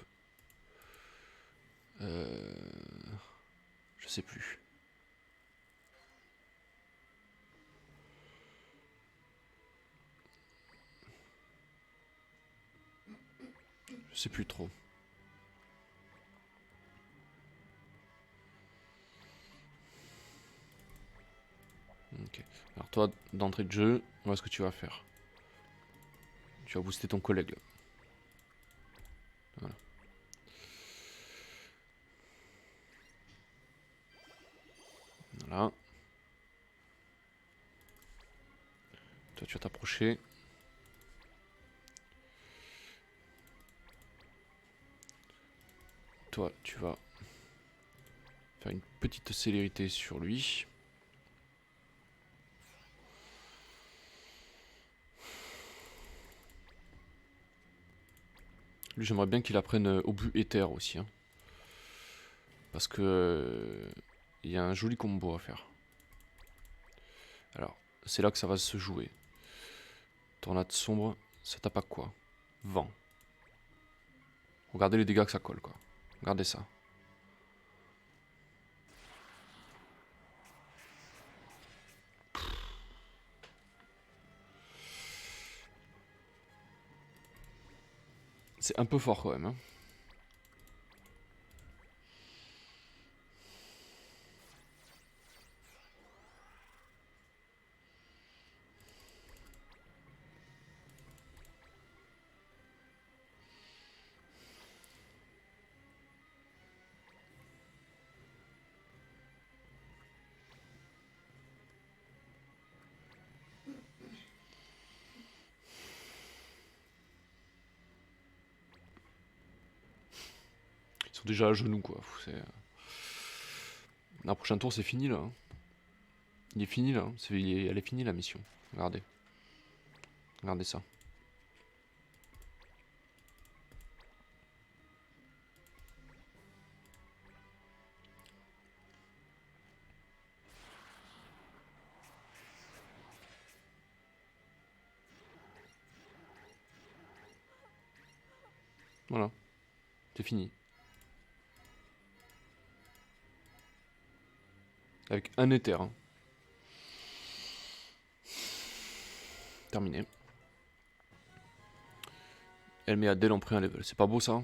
je sais plus. Je sais plus trop. Ok. Alors toi, d'entrée de jeu, voilà ce que tu vas faire. Tu vas booster ton collègue. Voilà. Voilà. Toi, tu vas t'approcher. Toi, tu vas faire une petite célérité sur lui. Lui, j'aimerais bien qu'il apprenne obus éther aussi. Hein. Parce que... il y a un joli combo à faire. Alors, c'est là que ça va se jouer. Tornade sombre, ça tape à quoi? Vent. Regardez les dégâts que ça colle, quoi. Regardez ça. C'est un peu fort quand même. Hein. Ils sont déjà à genoux, quoi. La prochaine tour, c'est fini, là. Hein. Il est fini, là. Hein. Elle est finie, la mission. Regardez. Regardez ça. Voilà. C'est fini. Avec un éther. Hein. Terminé. Elle met Adèle en pré un level. C'est pas beau, ça?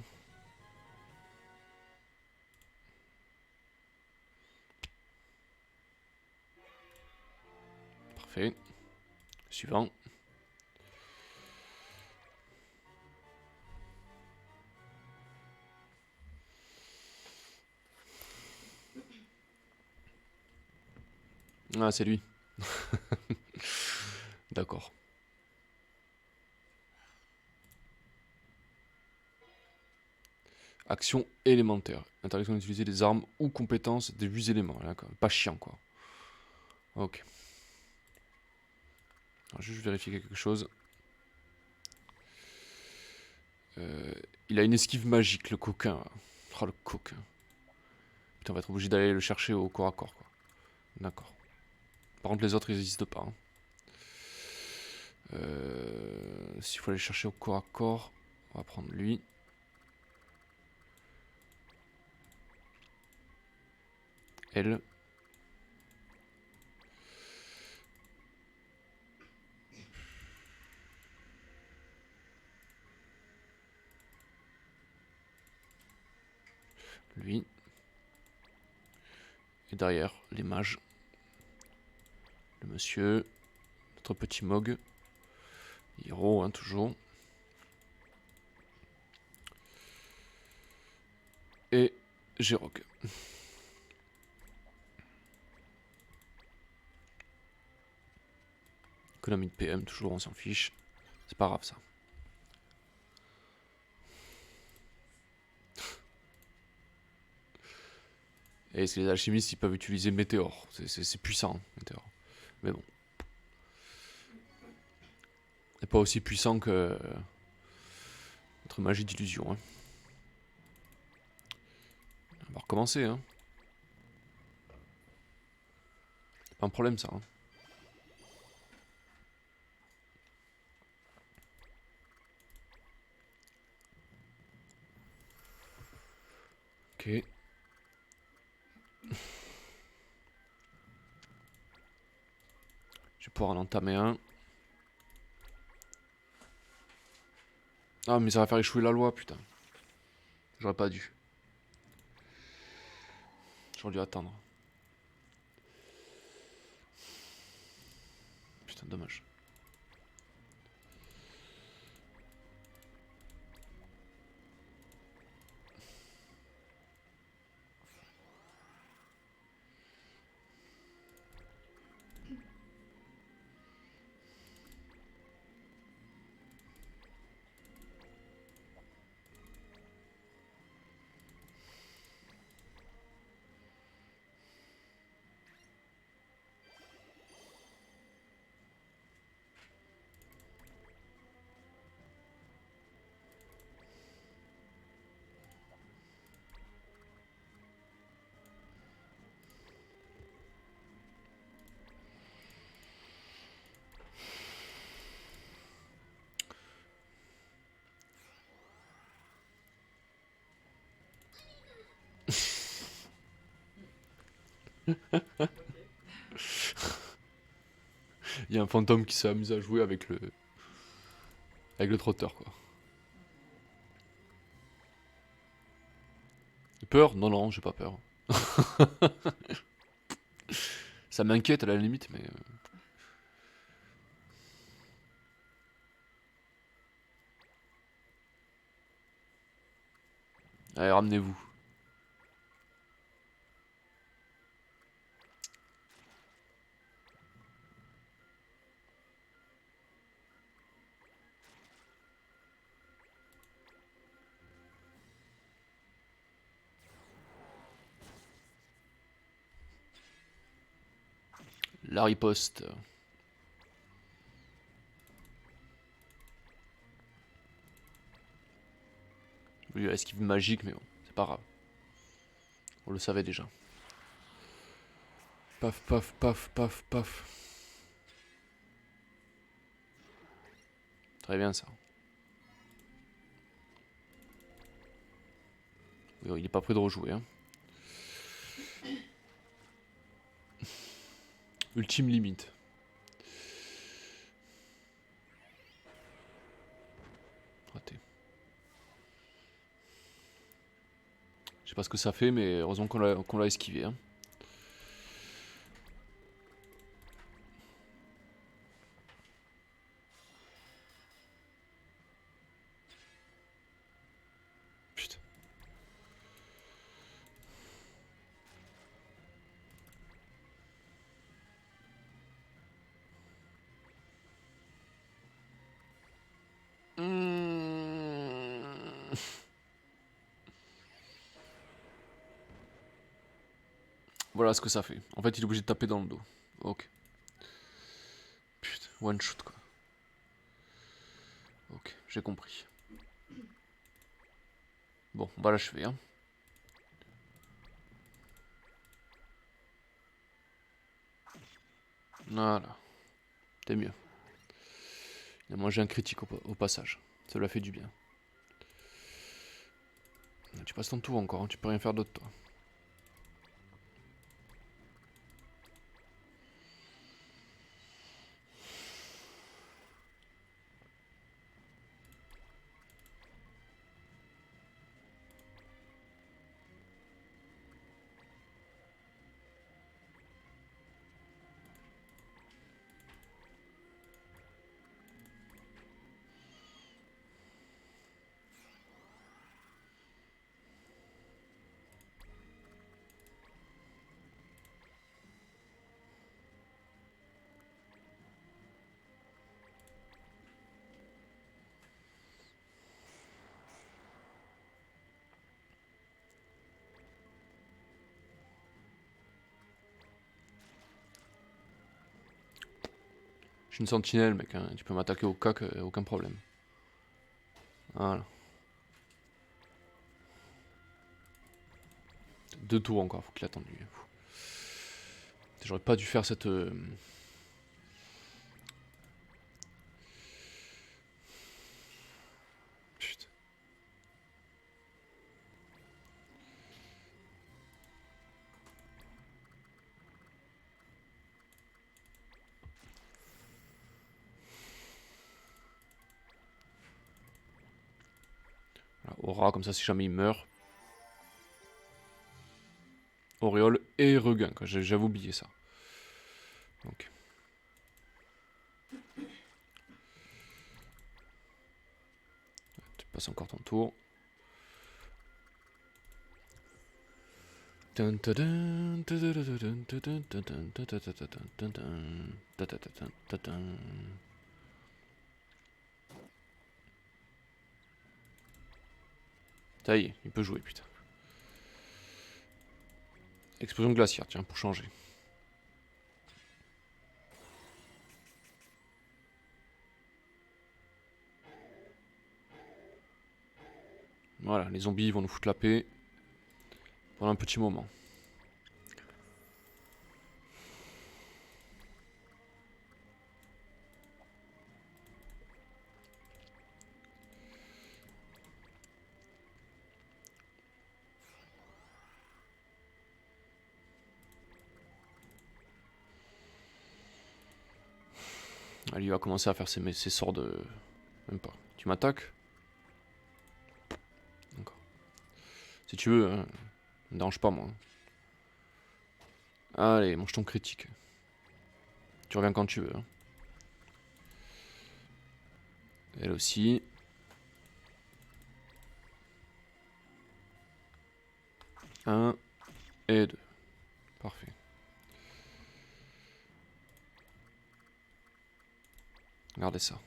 Parfait. Suivant. Ah, c'est lui. D'accord. Action élémentaire. Interdiction d'utiliser des armes ou compétences des 8 éléments. Pas chiant, quoi. Ok. Alors, juste vérifier quelque chose. Il a une esquive magique, le coquin. Oh, le coquin. Putain, on va être obligé d'aller le chercher au corps à corps, quoi. D'accord. Par contre, les autres, ils n'existent pas. Hein. S'il faut aller chercher au corps à corps, on va prendre lui. Elle. Lui. Et derrière, les mages. Le monsieur. Notre petit Mog. Hiro, hein, toujours. Et Gérog. Économie de PM, toujours, on s'en fiche. C'est pas grave, ça. Et c'est les alchimistes, ils peuvent utiliser Météore. C'est puissant, Météore. Mais bon. C'est pas aussi puissant que notre magie d'illusion. Hein. On va recommencer. Hein. C'est pas un problème ça. Hein. Ok. Je vais pouvoir en entamer un. Ah mais ça va faire échouer la loi putain. J'aurais pas dû. J'aurais dû attendre. Putain dommage. Il y a un fantôme qui s'est amusé à jouer avec le trotteur quoi. Peur? Non non, j'ai pas peur. Ça m'inquiète à la limite mais allez, ramenez-vous. La riposte. Oui, esquive magique, mais bon, c'est pas grave. On le savait déjà. Paf, paf, paf, paf, paf. Très bien ça. Oui, il est pas prêt de rejouer. Hein. Ultime limite. Raté. Je sais pas ce que ça fait, mais heureusement qu'on l'a esquivé. Hein. Putain. Voilà ce que ça fait. En fait, il est obligé de taper dans le dos. Ok. Putain, one shot quoi. Ok, j'ai compris. Bon, on va l'achever. Hein. Voilà. C'est mieux. Il a mangé un critique au passage. Ça lui a fait du bien. Tu passes ton tour encore, hein. Tu peux rien faire d'autre toi. suis une sentinelle, mec, hein. Tu peux m'attaquer au cac, aucun problème. Voilà. 2 tours encore, faut qu'il attende lui. J'aurais pas dû faire cette... Putain. Voilà, aura, comme ça si jamais il meurt. Auréole et regain, quoi. J'avais oublié ça. Donc. Tu passes encore ton tour. Ça y est, il peut jouer, putain. Explosion glaciaire, tiens, pour changer. Voilà, les zombies vont nous foutre la paix pendant un petit moment. Allez, il va commencer à faire ses sorts de... Même pas. Tu m'attaques? D'accord. Si tu veux, hein. Me dérange pas, moi. Allez, mange ton critique. Tu reviens quand tu veux. Hein. Elle aussi. Un et 2. Parfait. Regardez ça.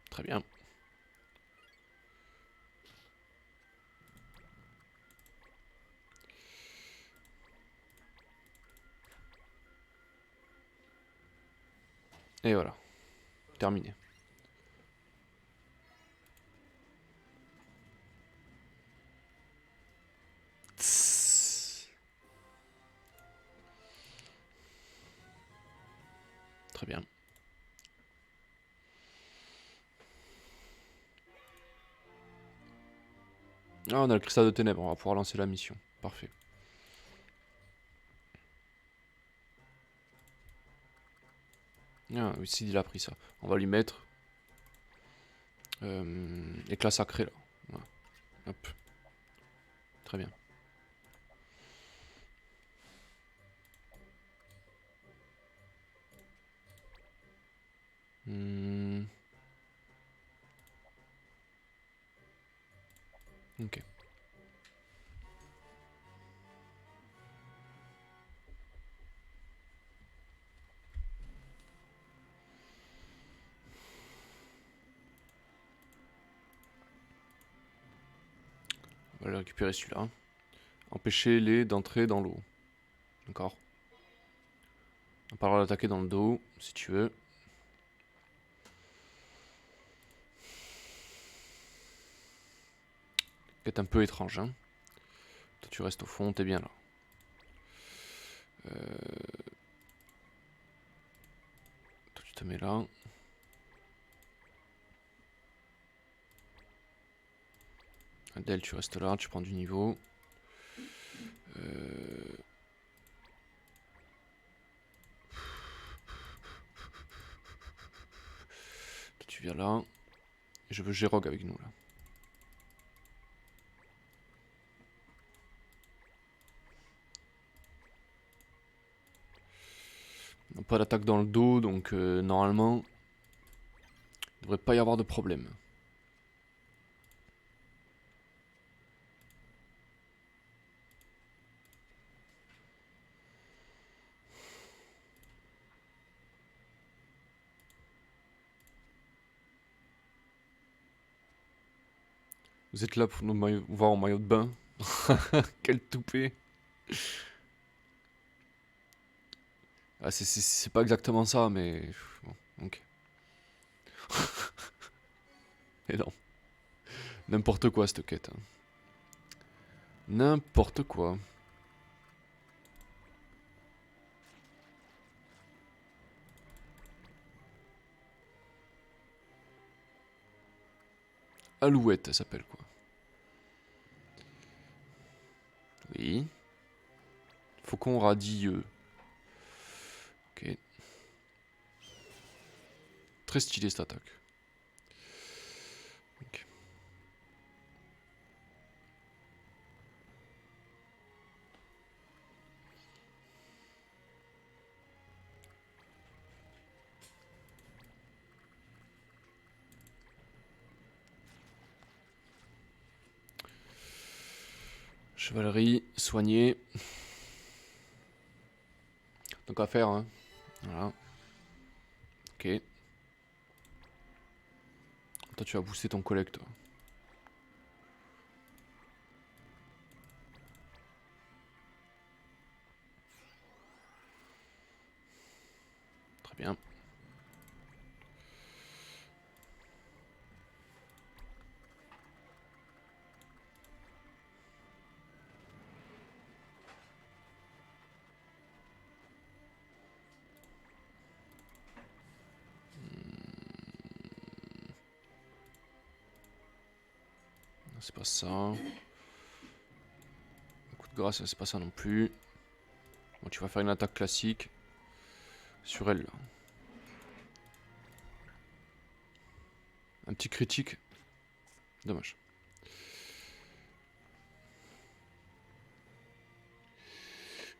Très bien. Et voilà. Terminé. Très bien. Ah, on a le cristal de ténèbres, on va pouvoir lancer la mission. Parfait. Ah, oui, Sid il a pris ça. On va lui mettre... éclat sacré, là. Voilà. Hop. Très bien. Ok. On va le récupérer celui-là. Empêcher les d'entrer dans l'eau. D'accord. On parlera d'attaquer dans le dos, si tu veux. Peut-être un peu étrange, hein. Toi tu restes au fond, t'es bien là. Toi tu te mets là. Adèle, tu restes là, tu prends du niveau. Toi tu viens là. Et je veux Gérog avec nous là. On n'a pas d'attaque dans le dos, donc normalement, il ne devrait pas y avoir de problème. Vous êtes là pour nous voir en maillot de bain. Quel toupet. Ah, c'est pas exactement ça, mais... Bon, ok. Et non. N'importe quoi, cette quête. Hein. N'importe quoi. Alouette, elle s'appelle quoi. Oui. Faucon radieux. Ok. Très stylé cette attaque. Ok. Chevalerie, soigner. Donc à faire, hein. Voilà. Ok. Toi, tu vas booster ton collègue, toi. Très bien. C'est pas ça. Coup de grâce, c'est pas ça non plus. Bon, tu vas faire une attaque classique sur elle. Là. Un petit critique. Dommage.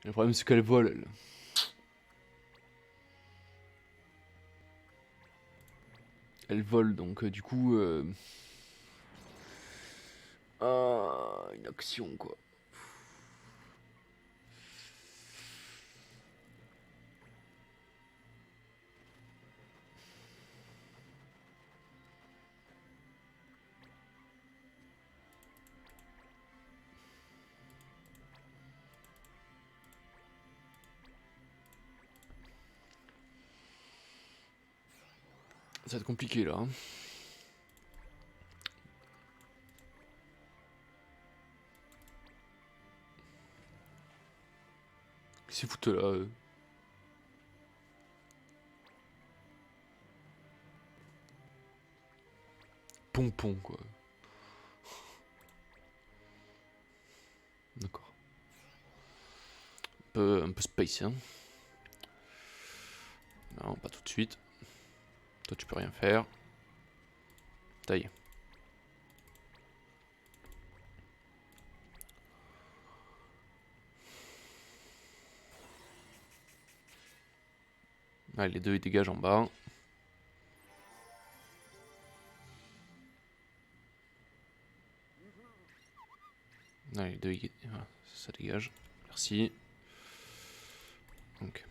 Le problème, c'est qu'elle vole, elle. Elle vole, donc du coup... Ah, une action, quoi. Ça va être compliqué, là. Hein. Qu'est-ce qu'ils foutent, là Pompon, quoi. D'accord. Un peu space, hein. Non, pas tout de suite. Toi, tu peux rien faire. Taille. Allez, les deux, ils dégagent en bas. Allez, les deux, voilà, ça dégage. Merci. Ok.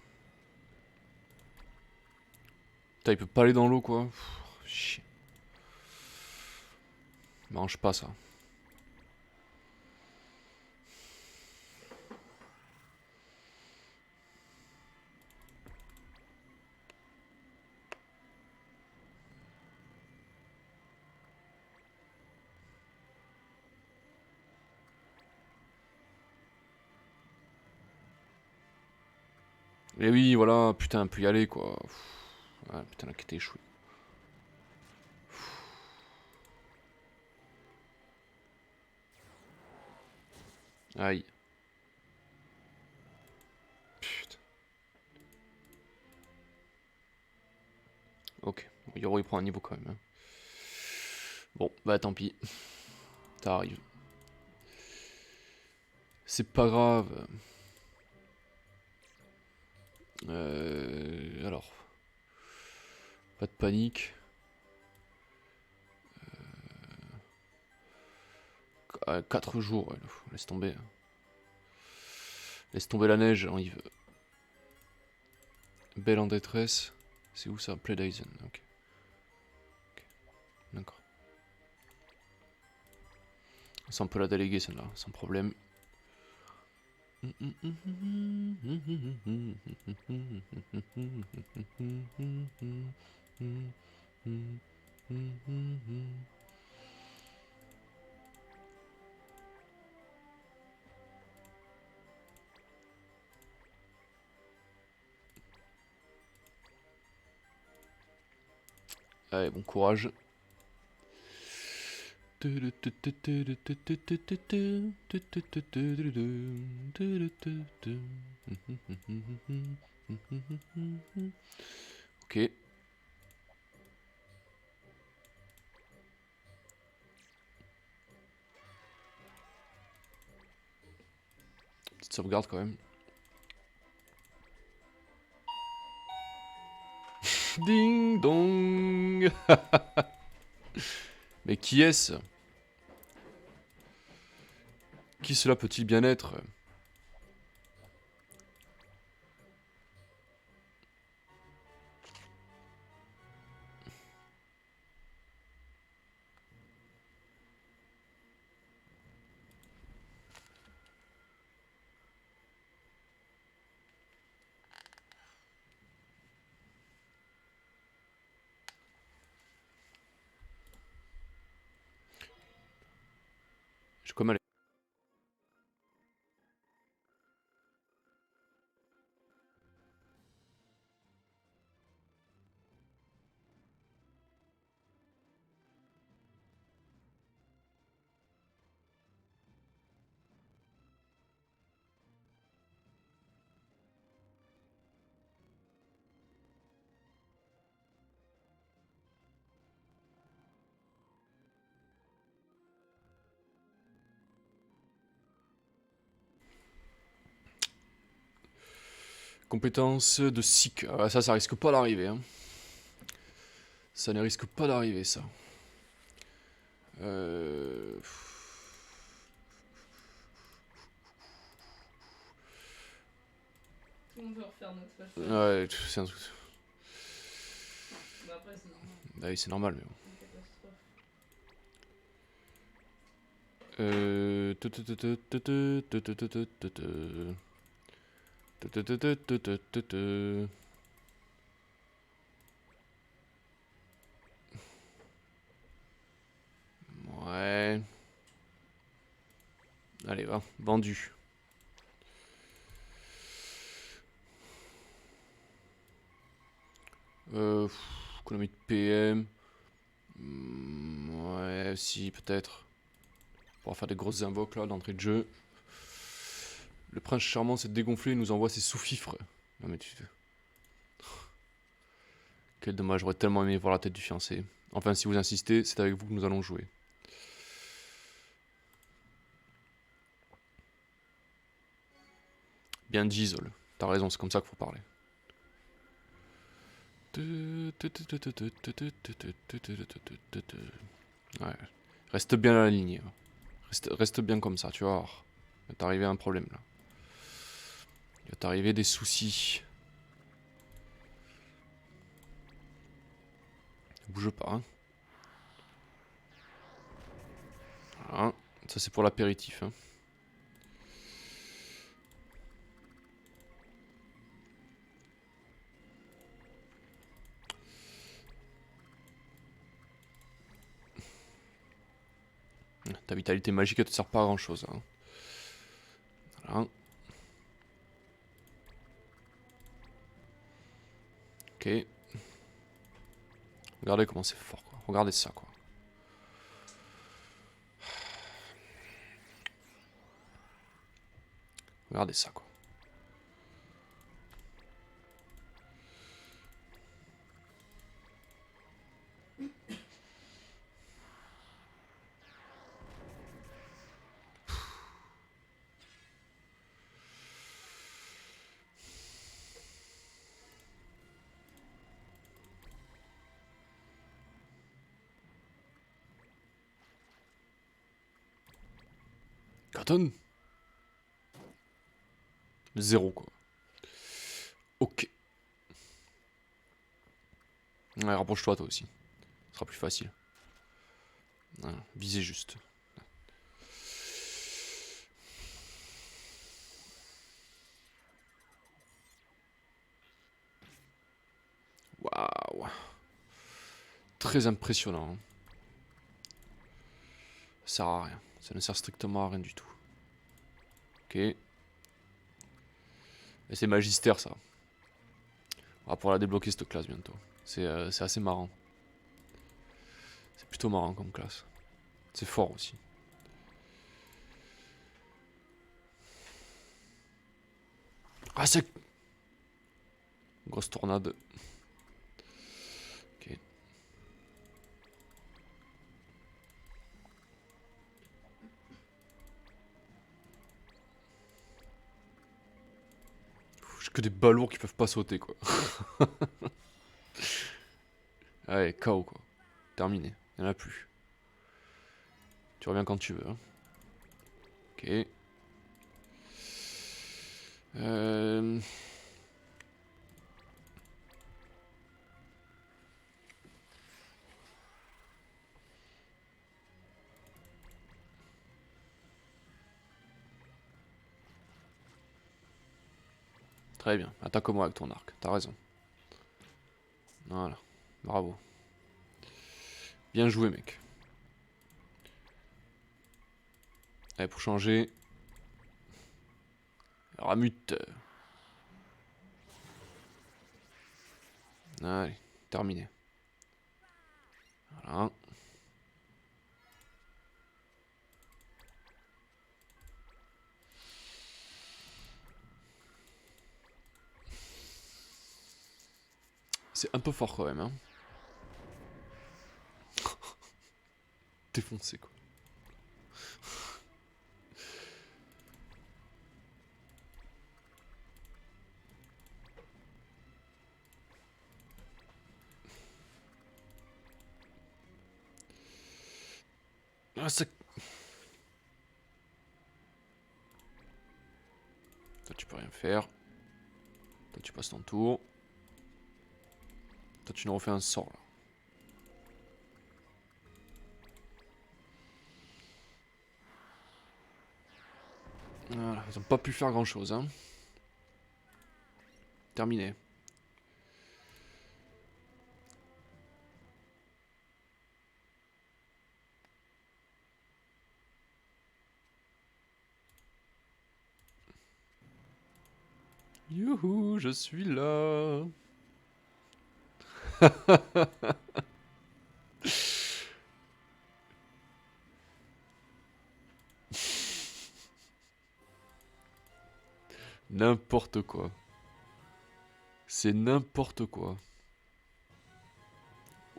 Putain, il peut pas aller dans l'eau, quoi. Pff, chier. M'arrange pas, ça. Et oui, voilà, putain, on peut y aller, quoi. Ah, putain, la quête est échouée. Aïe. Putain. Ok. Yoro, il prend un niveau quand même. Hein. Bon, bah tant pis. Ça arrive. C'est pas grave. Alors. Pas de panique. 4 jours, ouais, laisse tomber. Laisse tomber la neige, hein, Yves. Belle en détresse. C'est où ça? Playdyson, ok. D'accord. Ça, on peut la déléguer, celle-là, sans problème. Allez, bon courage. Ok. Petite sauvegarde quand même. Ding dong. Mais qui est-ce? Qui cela peut-il bien être? J'ai comme aller. Compétence de SIC. Ah, ça risque pas d'arriver. Hein. Ça ne risque pas d'arriver, ça. On veut refaire notre flashback. Ouais, c'est un truc. Bah après, c'est normal. Ah oui, c'est normal, mais bon. Une catastrophe. Ouais. Allez, va. Vendu. Économie de PM. Ouais, si, peut-être. On va faire des grosses invoques là, d'entrée de jeu. Le prince charmant s'est dégonflé et nous envoie ses sous-fifres. Non mais tu... Quel dommage, j'aurais tellement aimé voir la tête du fiancé. Enfin, si vous insistez, c'est avec vous que nous allons jouer. Bien Gisol. T'as raison, c'est comme ça qu'il faut parler. Ouais. Reste bien à la ligne. Reste bien comme ça, tu vois. Il va t'arriver un problème là. Il va t'arriver des soucis. Bouge pas. Hein. Voilà. Ça c'est pour l'apéritif. Hein. Ta vitalité magique elle te sert pas à grand chose. Hein. Voilà. Ok. Regardez comment c'est fort quoi. Regardez ça quoi. Regardez ça quoi. Carton. Zéro quoi. Ok. Ouais, rapproche-toi toi aussi. Ce sera plus facile. Voilà. Visez juste. très impressionnant. Hein. Ça sert à rien. Ça ne sert strictement à rien du tout. Ok. Et c'est magistère ça. On va pouvoir la débloquer cette classe bientôt. C'est assez marrant. C'est plutôt marrant comme classe. C'est fort aussi. Ah c'est... Grosse tornade. Ok. J'ai que des balourds qui peuvent pas sauter quoi. Allez, KO quoi. Terminé. Il n'y en a plus. Tu reviens quand tu veux. Hein. Ok. Très bien. Attaque-moi avec ton arc. T'as raison. Voilà. Bravo. Bien joué, mec. Allez, pour changer. Ramute. Allez, terminé. Voilà. C'est un peu fort quand même, hein. Défoncé, quoi. Ah, ça... Toi, tu peux rien faire. Toi, tu passes ton tour. Toi, tu nous refais un sort, là. Voilà, ils ont pas pu faire grand chose, hein. Terminé. Youhou, je suis là. N'importe quoi. C'est n'importe quoi.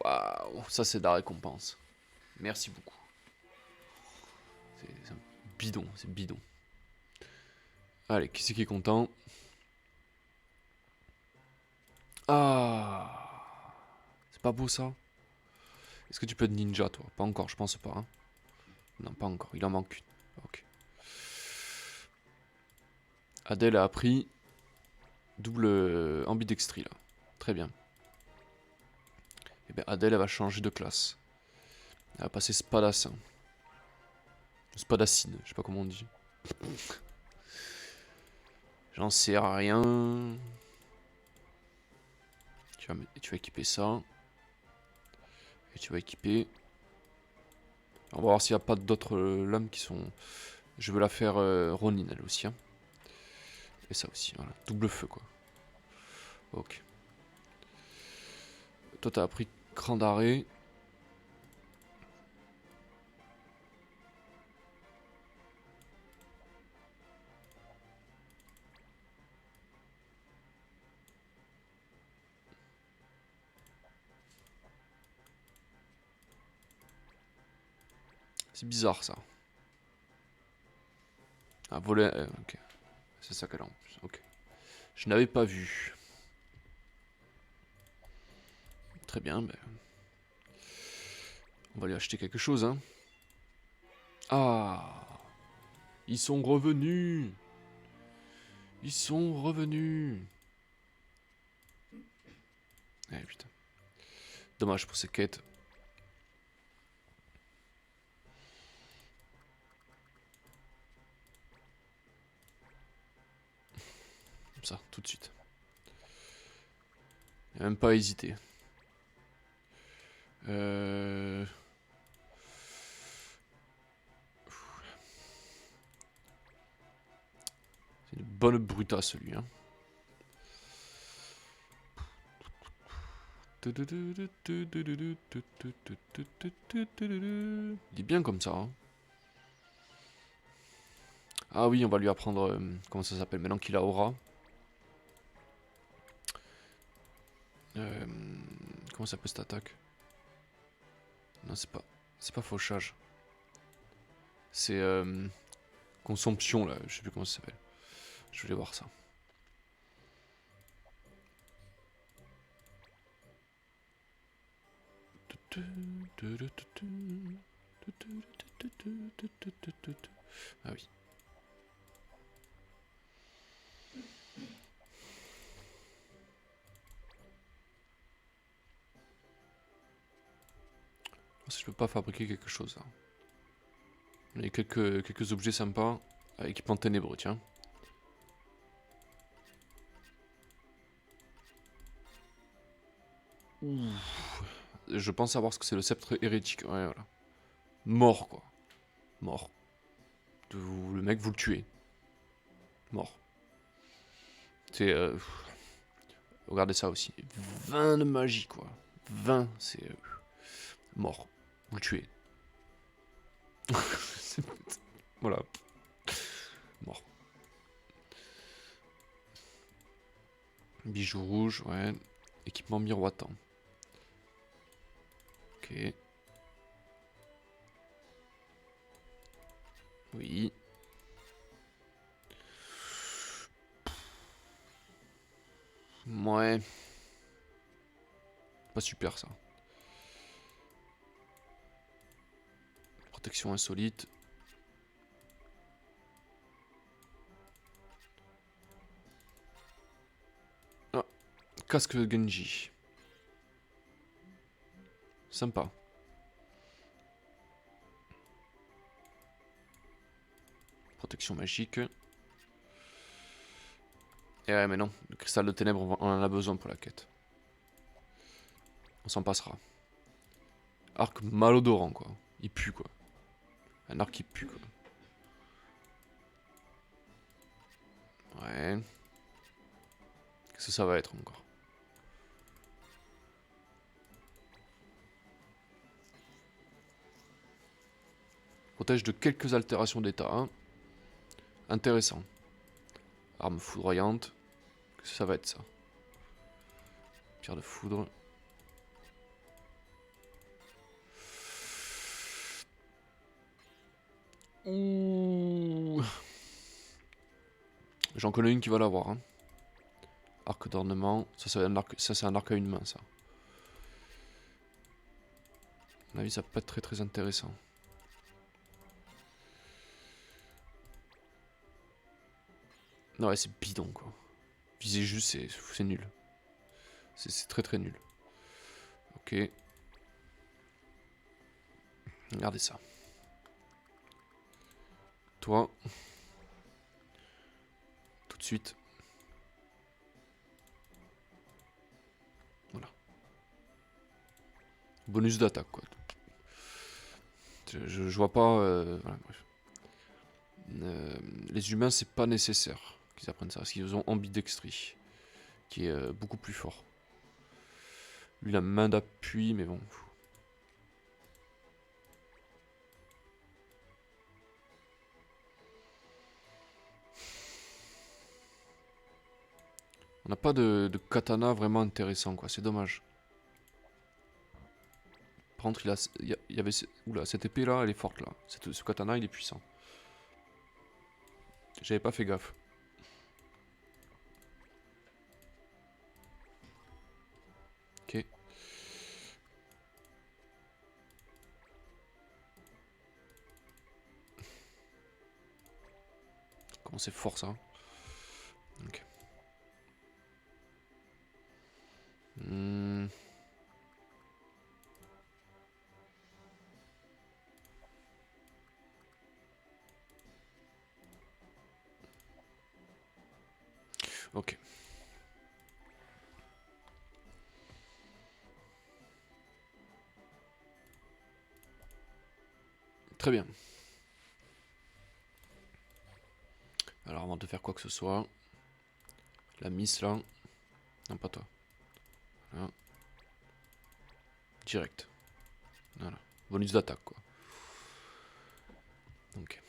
Waouh, ça c'est de la récompense. Merci beaucoup. C'est un bidon, c'est bidon. Allez, qui c'est qui est content? Ah, c'est pas beau ça? Est-ce que tu peux être ninja toi? Pas encore, je pense pas. Hein. Non, pas encore, il en manque une. Ok. Adèle a appris double ambidextrie là. Très bien. Et bien Adèle elle va changer de classe. Elle va passer spadassin. Spadassine, je sais pas comment on dit. J'en sais rien. Tu vas équiper ça. Et tu vas équiper. On va voir s'il n'y a pas d'autres lames qui sont... Je veux la faire Ronin elle aussi. Hein. Et ça aussi, voilà. Double feu quoi. Ok. Toi t'as appris cran d'arrêt. C'est bizarre ça. Ah, voler. Ok. C'est ça qu'elle a en plus. Ok. Je n'avais pas vu. Très bien. Ben... On va lui acheter quelque chose. Hein. Ah. Ils sont revenus. Ils sont revenus. Eh putain. Dommage pour ces quêtes. Comme ça, tout de suite. Il n'y a même pas à hésiter. Euh... C'est une bonne brutasse, lui. Hein. Il est bien comme ça. Hein. Ah oui, on va lui apprendre... comment ça s'appelle maintenant qu'il a aura. Comment s'appelle cette attaque? Non, c'est pas... C'est pas fauchage. C'est... consomption, là. Je sais plus comment ça s'appelle. Je voulais voir ça. Ah oui. Si je peux pas fabriquer quelque chose là. Il y a quelques objets sympas. Équipement ténébreux, tiens. Ouh. Je pense savoir ce que c'est le sceptre hérétique. Ouais, voilà. Mort, quoi. Mort. Le mec, vous le tuez. Mort. C'est... regardez ça aussi. 20 de magie, quoi. 20, c'est... mort. Vous le tuez. Voilà. Mort. Bijoux rouges, ouais. Équipement miroitant. Ok. Oui. Ouais. Pas super ça. Protection insolite. Ah. Casque Genji. Sympa. Protection magique. Et ouais, mais non, le cristal de ténèbres, on en a besoin pour la quête. On s'en passera. Arc malodorant, quoi. Il pue, quoi. Un arc qui pue, quoi. Ouais. Qu'est-ce que ça va être encore? Protège de quelques altérations d'état. Hein. Intéressant. Arme foudroyante. Qu'est-ce que ça va être ça? Pierre de foudre. Ouh. J'en connais une qui va l'avoir. Hein. Arc d'ornement. Ça c'est un arc à une main, ça. À mon avis, ça peut pas être très très intéressant. Non, ouais, c'est bidon, quoi. Viser juste, c'est nul. C'est très très nul. Ok. Regardez ça. Toi. Tout de suite. Voilà. Bonus d'attaque, quoi. Je vois pas... voilà, bref. Les humains, c'est pas nécessaire qu'ils apprennent ça, parce qu'ils ont ambidextrie, qui est beaucoup plus fort. Lui, la main d'appui, mais bon. On n'a pas de katana vraiment intéressant, quoi. C'est dommage. Par contre, il y avait... Oula, cette épée là, elle est forte là. Ce katana, il est puissant. J'avais pas fait gaffe. Ok. Comment c'est fort ça. Ok. Ok. Très bien. Alors avant de faire quoi que ce soit, la miss là, non pas toi, voilà. Direct, voilà, bonus d'attaque quoi. Ok.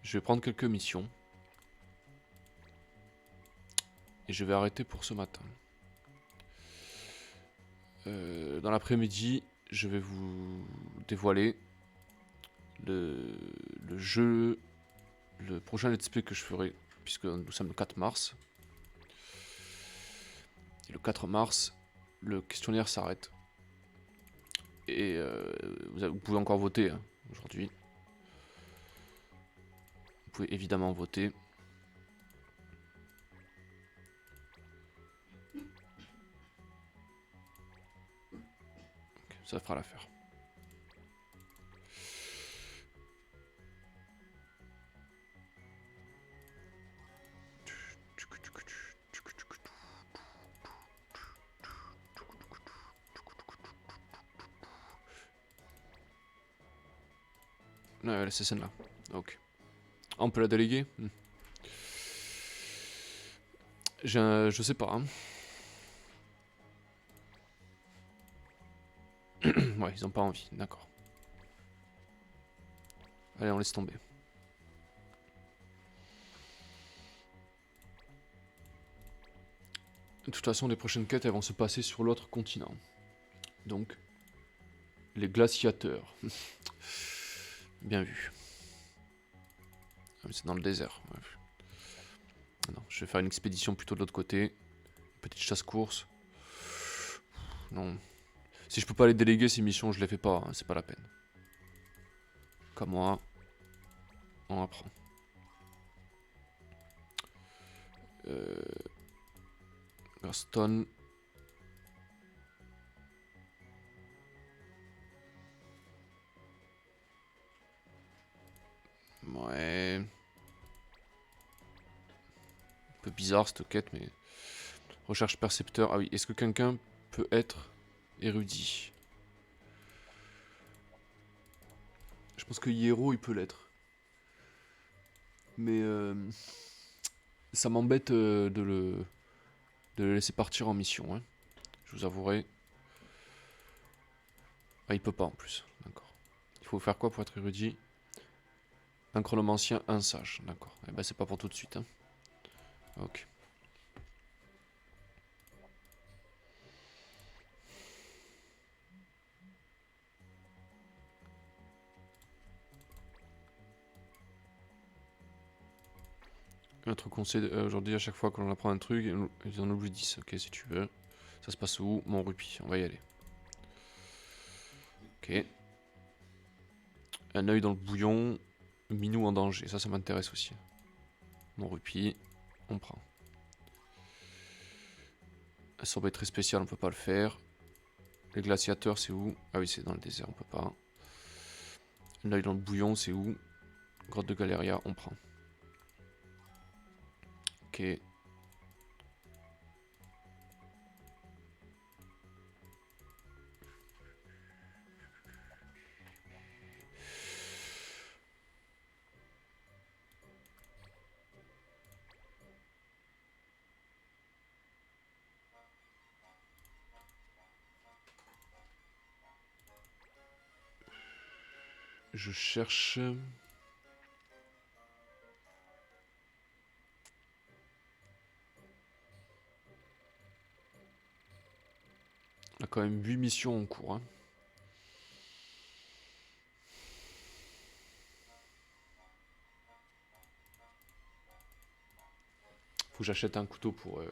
Je vais prendre quelques missions. Et je vais arrêter pour ce matin. Dans l'après-midi, je vais vous dévoiler le jeu, le prochain let's play que je ferai, puisque nous sommes le 4 mars. Et le 4 mars, le questionnaire s'arrête. Et vous pouvez encore voter hein, aujourd'hui. Vous pouvez évidemment voter. Ça fera l'affaire. Ouais, c'est celle-là. Ok. Ah, on peut la déléguer Je sais pas. Hein. Ouais, ils ont pas envie, d'accord. Allez, on laisse tomber. De toute façon, les prochaines quêtes, elles vont se passer sur l'autre continent. Donc, les glaciateurs. Bien vu. Ah, c'est dans le désert. Ouais. Non, je vais faire une expédition plutôt de l'autre côté. Petite chasse-course. Non. Si je peux pas les déléguer, ces missions, je les fais pas. Hein, c'est pas la peine. Comme moi, on apprend. Gaston. Ouais. Un peu bizarre cette quête, mais... Recherche percepteur. Ah oui, est-ce que quelqu'un peut être érudit? Je pense que Hiero, il peut l'être. Mais... ça m'embête de le laisser partir en mission. Hein. Je vous avouerai. Ah, il peut pas en plus. D'accord. Il faut faire quoi pour être érudit? Un chronomancien, un sage. D'accord. Eh ben, c'est pas pour tout de suite. Hein. Ok. Notre conseil aujourd'hui, à chaque fois que l'on apprend un truc, ils en oublient 10. Ok, si tu veux. Ça se passe où? Mon rupie. On va y aller. Ok. Un œil dans le bouillon. Minou en danger. Ça m'intéresse aussi. Mon rupie. On prend. Un sorbet très spécial, on peut pas le faire. Les glaciateurs, c'est où? Ah oui, c'est dans le désert, on peut pas. Un œil dans le bouillon, c'est où? Grotte de Galéria, on prend. Ok. Je cherche... On a quand même 8 missions en cours. Hein. Faut que j'achète un couteau pour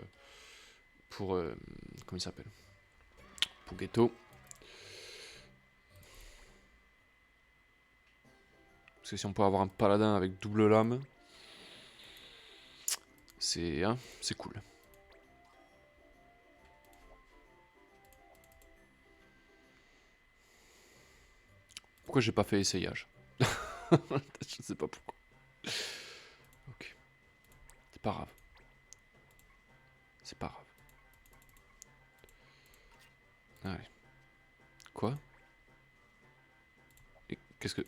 comment il s'appelle? Pour Ghetto. Parce que si on peut avoir un paladin avec double lame, c'est hein, c'est cool. Pourquoi j'ai pas fait essayage? Je sais pas pourquoi. Ok. C'est pas grave. C'est pas grave. Allez. Quoi? Et qu'est-ce que...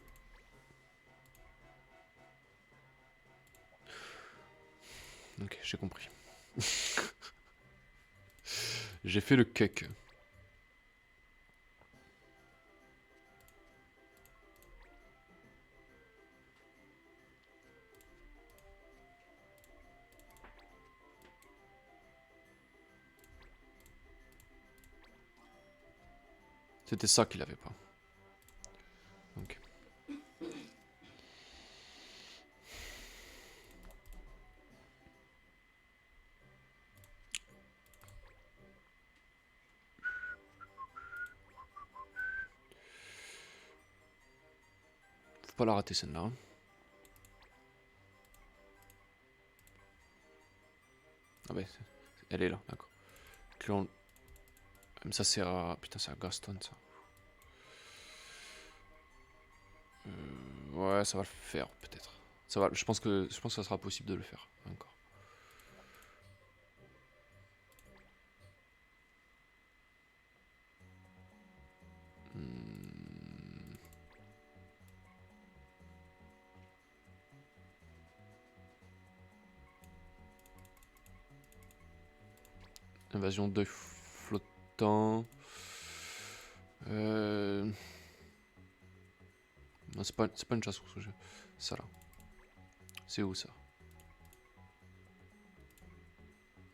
Ok, j'ai compris. J'ai fait le cake. C'était ça qu'il avait pas. Ok. Faut pas la rater celle-là. Hein. Ah ouais, elle est là, d'accord. Clone. Même ça c'est à... Putain c'est à Gaston ça. Ouais ça va le faire peut-être. Ça va, je pense que ça sera possible de le faire encore. Invasion d'œufs flottants. Non, c'est pas une chasse aux jeu. Ça là. C'est où ça?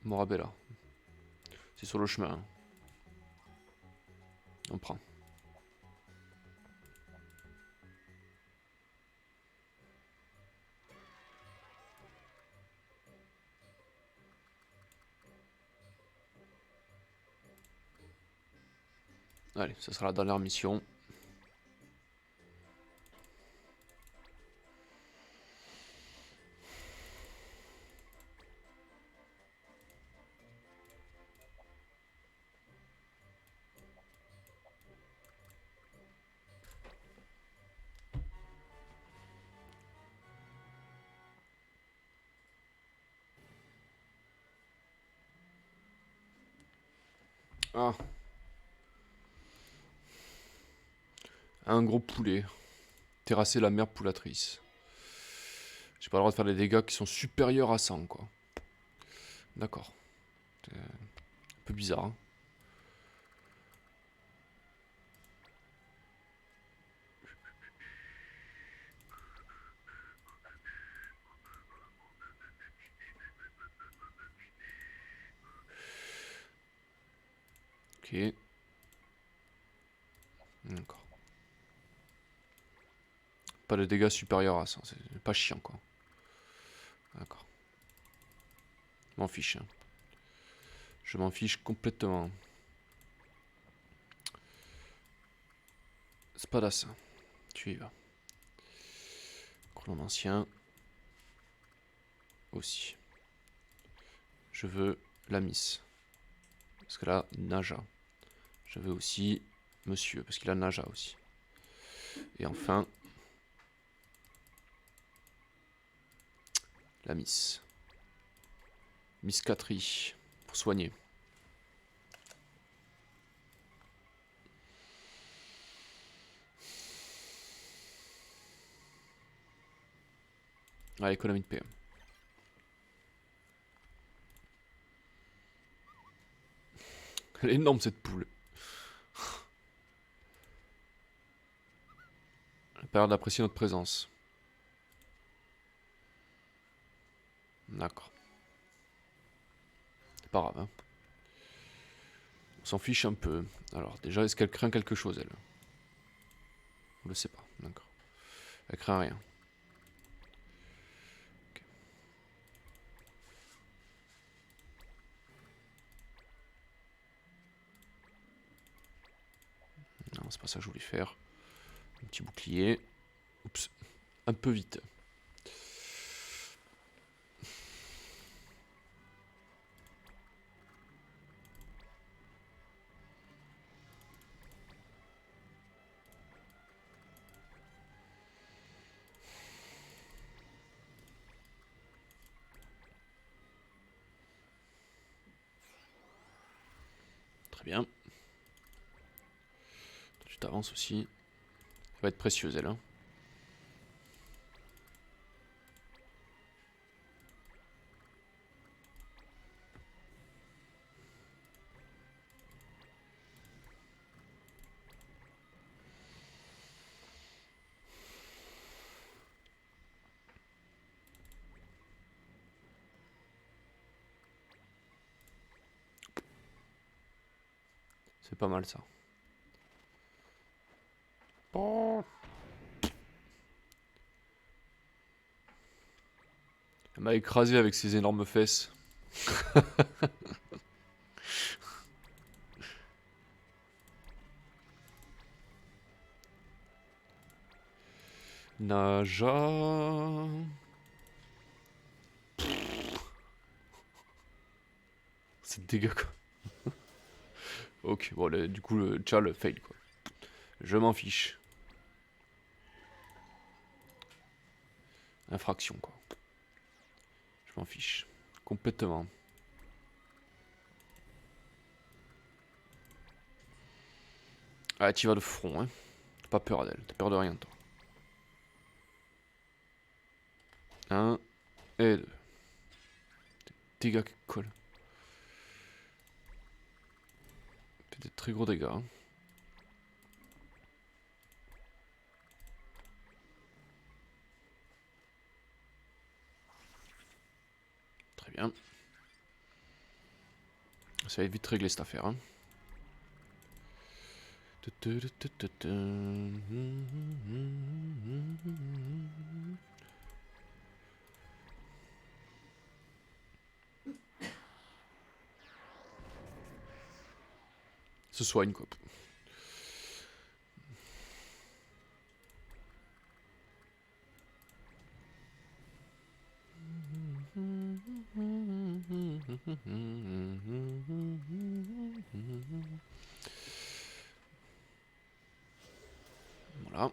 Morabella. C'est sur le chemin. Hein. On prend. Allez, ça sera la dernière mission. Ah. Un gros poulet. Terrasser la mère poulatrice. J'ai pas le droit de faire des dégâts qui sont supérieurs à 100 quoi. D'accord. Un peu bizarre. Hein. Ok. D'accord. Pas de dégâts supérieurs à 100. C'est pas chiant quoi. D'accord. M'en fiche. Hein. Je m'en fiche complètement. Spadass. Tu y vas. Chronomancien. Aussi. Je veux la miss. Parce que là, Naja. Je veux aussi monsieur, parce qu'il a Naja aussi. Et enfin, la miss. Miss Catry, pour soigner. Ah, économie de PM. Elle est énorme cette poule. Elle a pas l'air d'apprécier notre présence. D'accord. C'est pas grave, hein. On s'en fiche un peu. Alors, déjà, est-ce qu'elle craint quelque chose, elle? On le sait pas, d'accord. Elle craint rien. Okay. Non, c'est pas ça que je voulais faire. Un petit bouclier. Oups. Un peu vite. Très bien. Je t'avance aussi. Elle va être précieuse, elle. Hein. C'est pas mal ça. Oh. Elle m'a écrasé avec ses énormes fesses. Naja. C'est dégâts quoi. Ok, bon, du coup, le Charles fail quoi. Je m'en fiche. Infraction quoi. Je m'en fiche. Complètement. Ah, t'y vas de front, hein. T'as pas peur d'elle, t'as peur de rien, toi. 1 et 2. Dégâts qui collent. Fait des très gros dégâts. Hein. Très bien. Ça va vite régler cette affaire. Hein. Se soigne quoi. Voilà.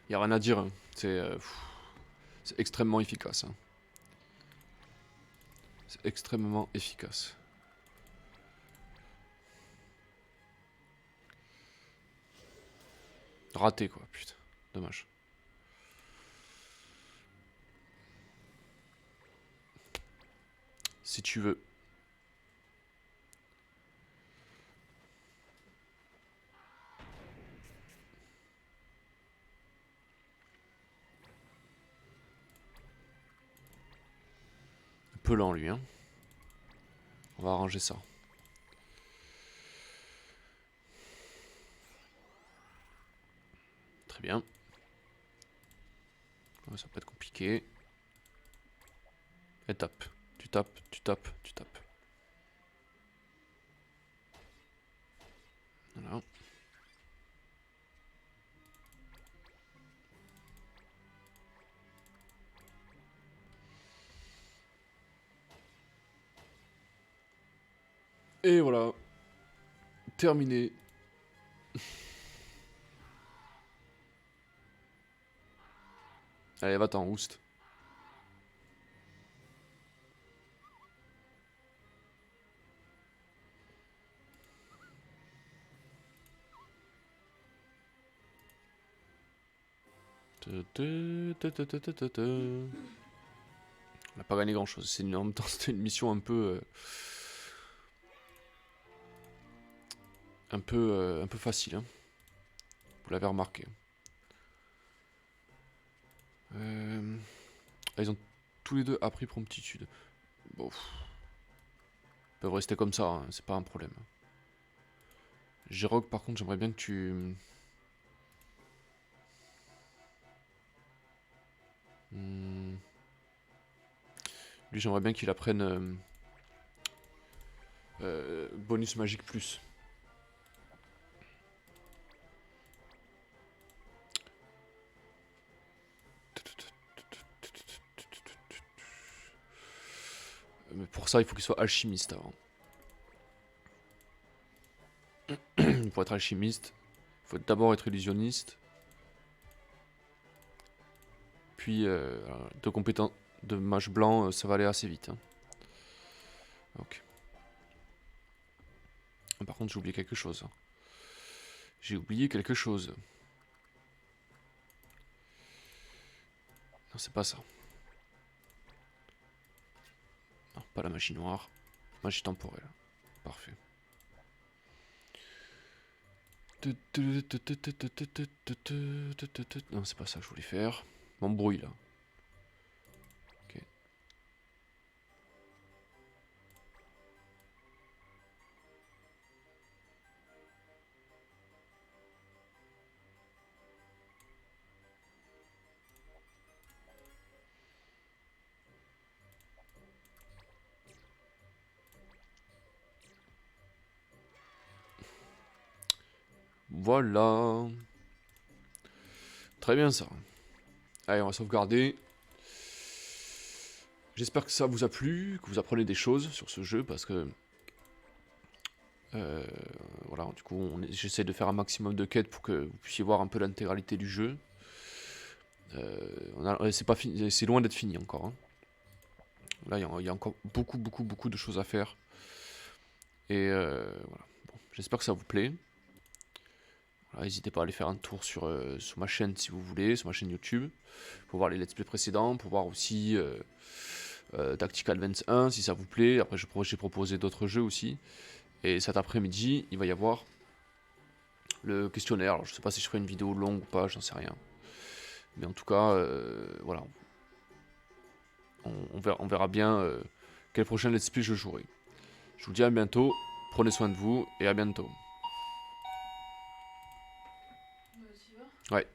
Y a rien à dire. Hein. C'est extrêmement efficace. Hein. C'est extrêmement efficace. Raté quoi, putain. Dommage. Si tu veux. Un peu lent lui, hein. On va arranger ça. Très bien. Ouais, ça peut être compliqué. Et tape. Tu tapes, tu tapes, tu tapes. Voilà. Et voilà. Terminé. Allez, va-t'en, Oust. On n'a pas gagné grand chose. En même temps, c'était une mission un peu. Un peu facile. Hein. Vous l'avez remarqué. Ils ont tous les deux appris promptitude. Bon. Ils peuvent rester comme ça, hein, c'est pas un problème. Jérôme, par contre, j'aimerais bien que tu. Lui, j'aimerais bien qu'il apprenne bonus magique plus. pour ça, il faut qu'il soit alchimiste avant. Pour être alchimiste, il faut d'abord être illusionniste. Puis, de compétences de mage blanc, ça va aller assez vite. Hein. Ok. Par contre, j'ai oublié quelque chose. J'ai oublié quelque chose. Non, c'est pas ça. Non, pas la magie noire. Magie temporelle. Parfait. Non, c'est pas ça que je voulais faire. M'embrouille là. Ok. Voilà. Très bien ça. Allez, on va sauvegarder. J'espère que ça vous a plu, que vous apprenez des choses sur ce jeu, parce que... voilà, du coup, j'essaie de faire un maximum de quêtes pour que vous puissiez voir un peu l'intégralité du jeu. C'est pas fini, c'est loin d'être fini encore. Hein. Là, il y a encore beaucoup de choses à faire. Et voilà. Bon, j'espère que ça vous plaît. Voilà, n'hésitez pas à aller faire un tour sur ma chaîne si vous voulez, sur ma chaîne YouTube, pour voir les let's play précédents, pour voir aussi Tactical Advance 1 si ça vous plaît. Après, j'ai proposé d'autres jeux aussi. Et cet après-midi, il va y avoir le questionnaire. Alors, je sais pas si je ferai une vidéo longue ou pas, j'en sais rien. Mais en tout cas, voilà. On verra bien quel prochain let's play je jouerai. Je vous dis à bientôt, prenez soin de vous et à bientôt. Bah, tu vas. Ouais.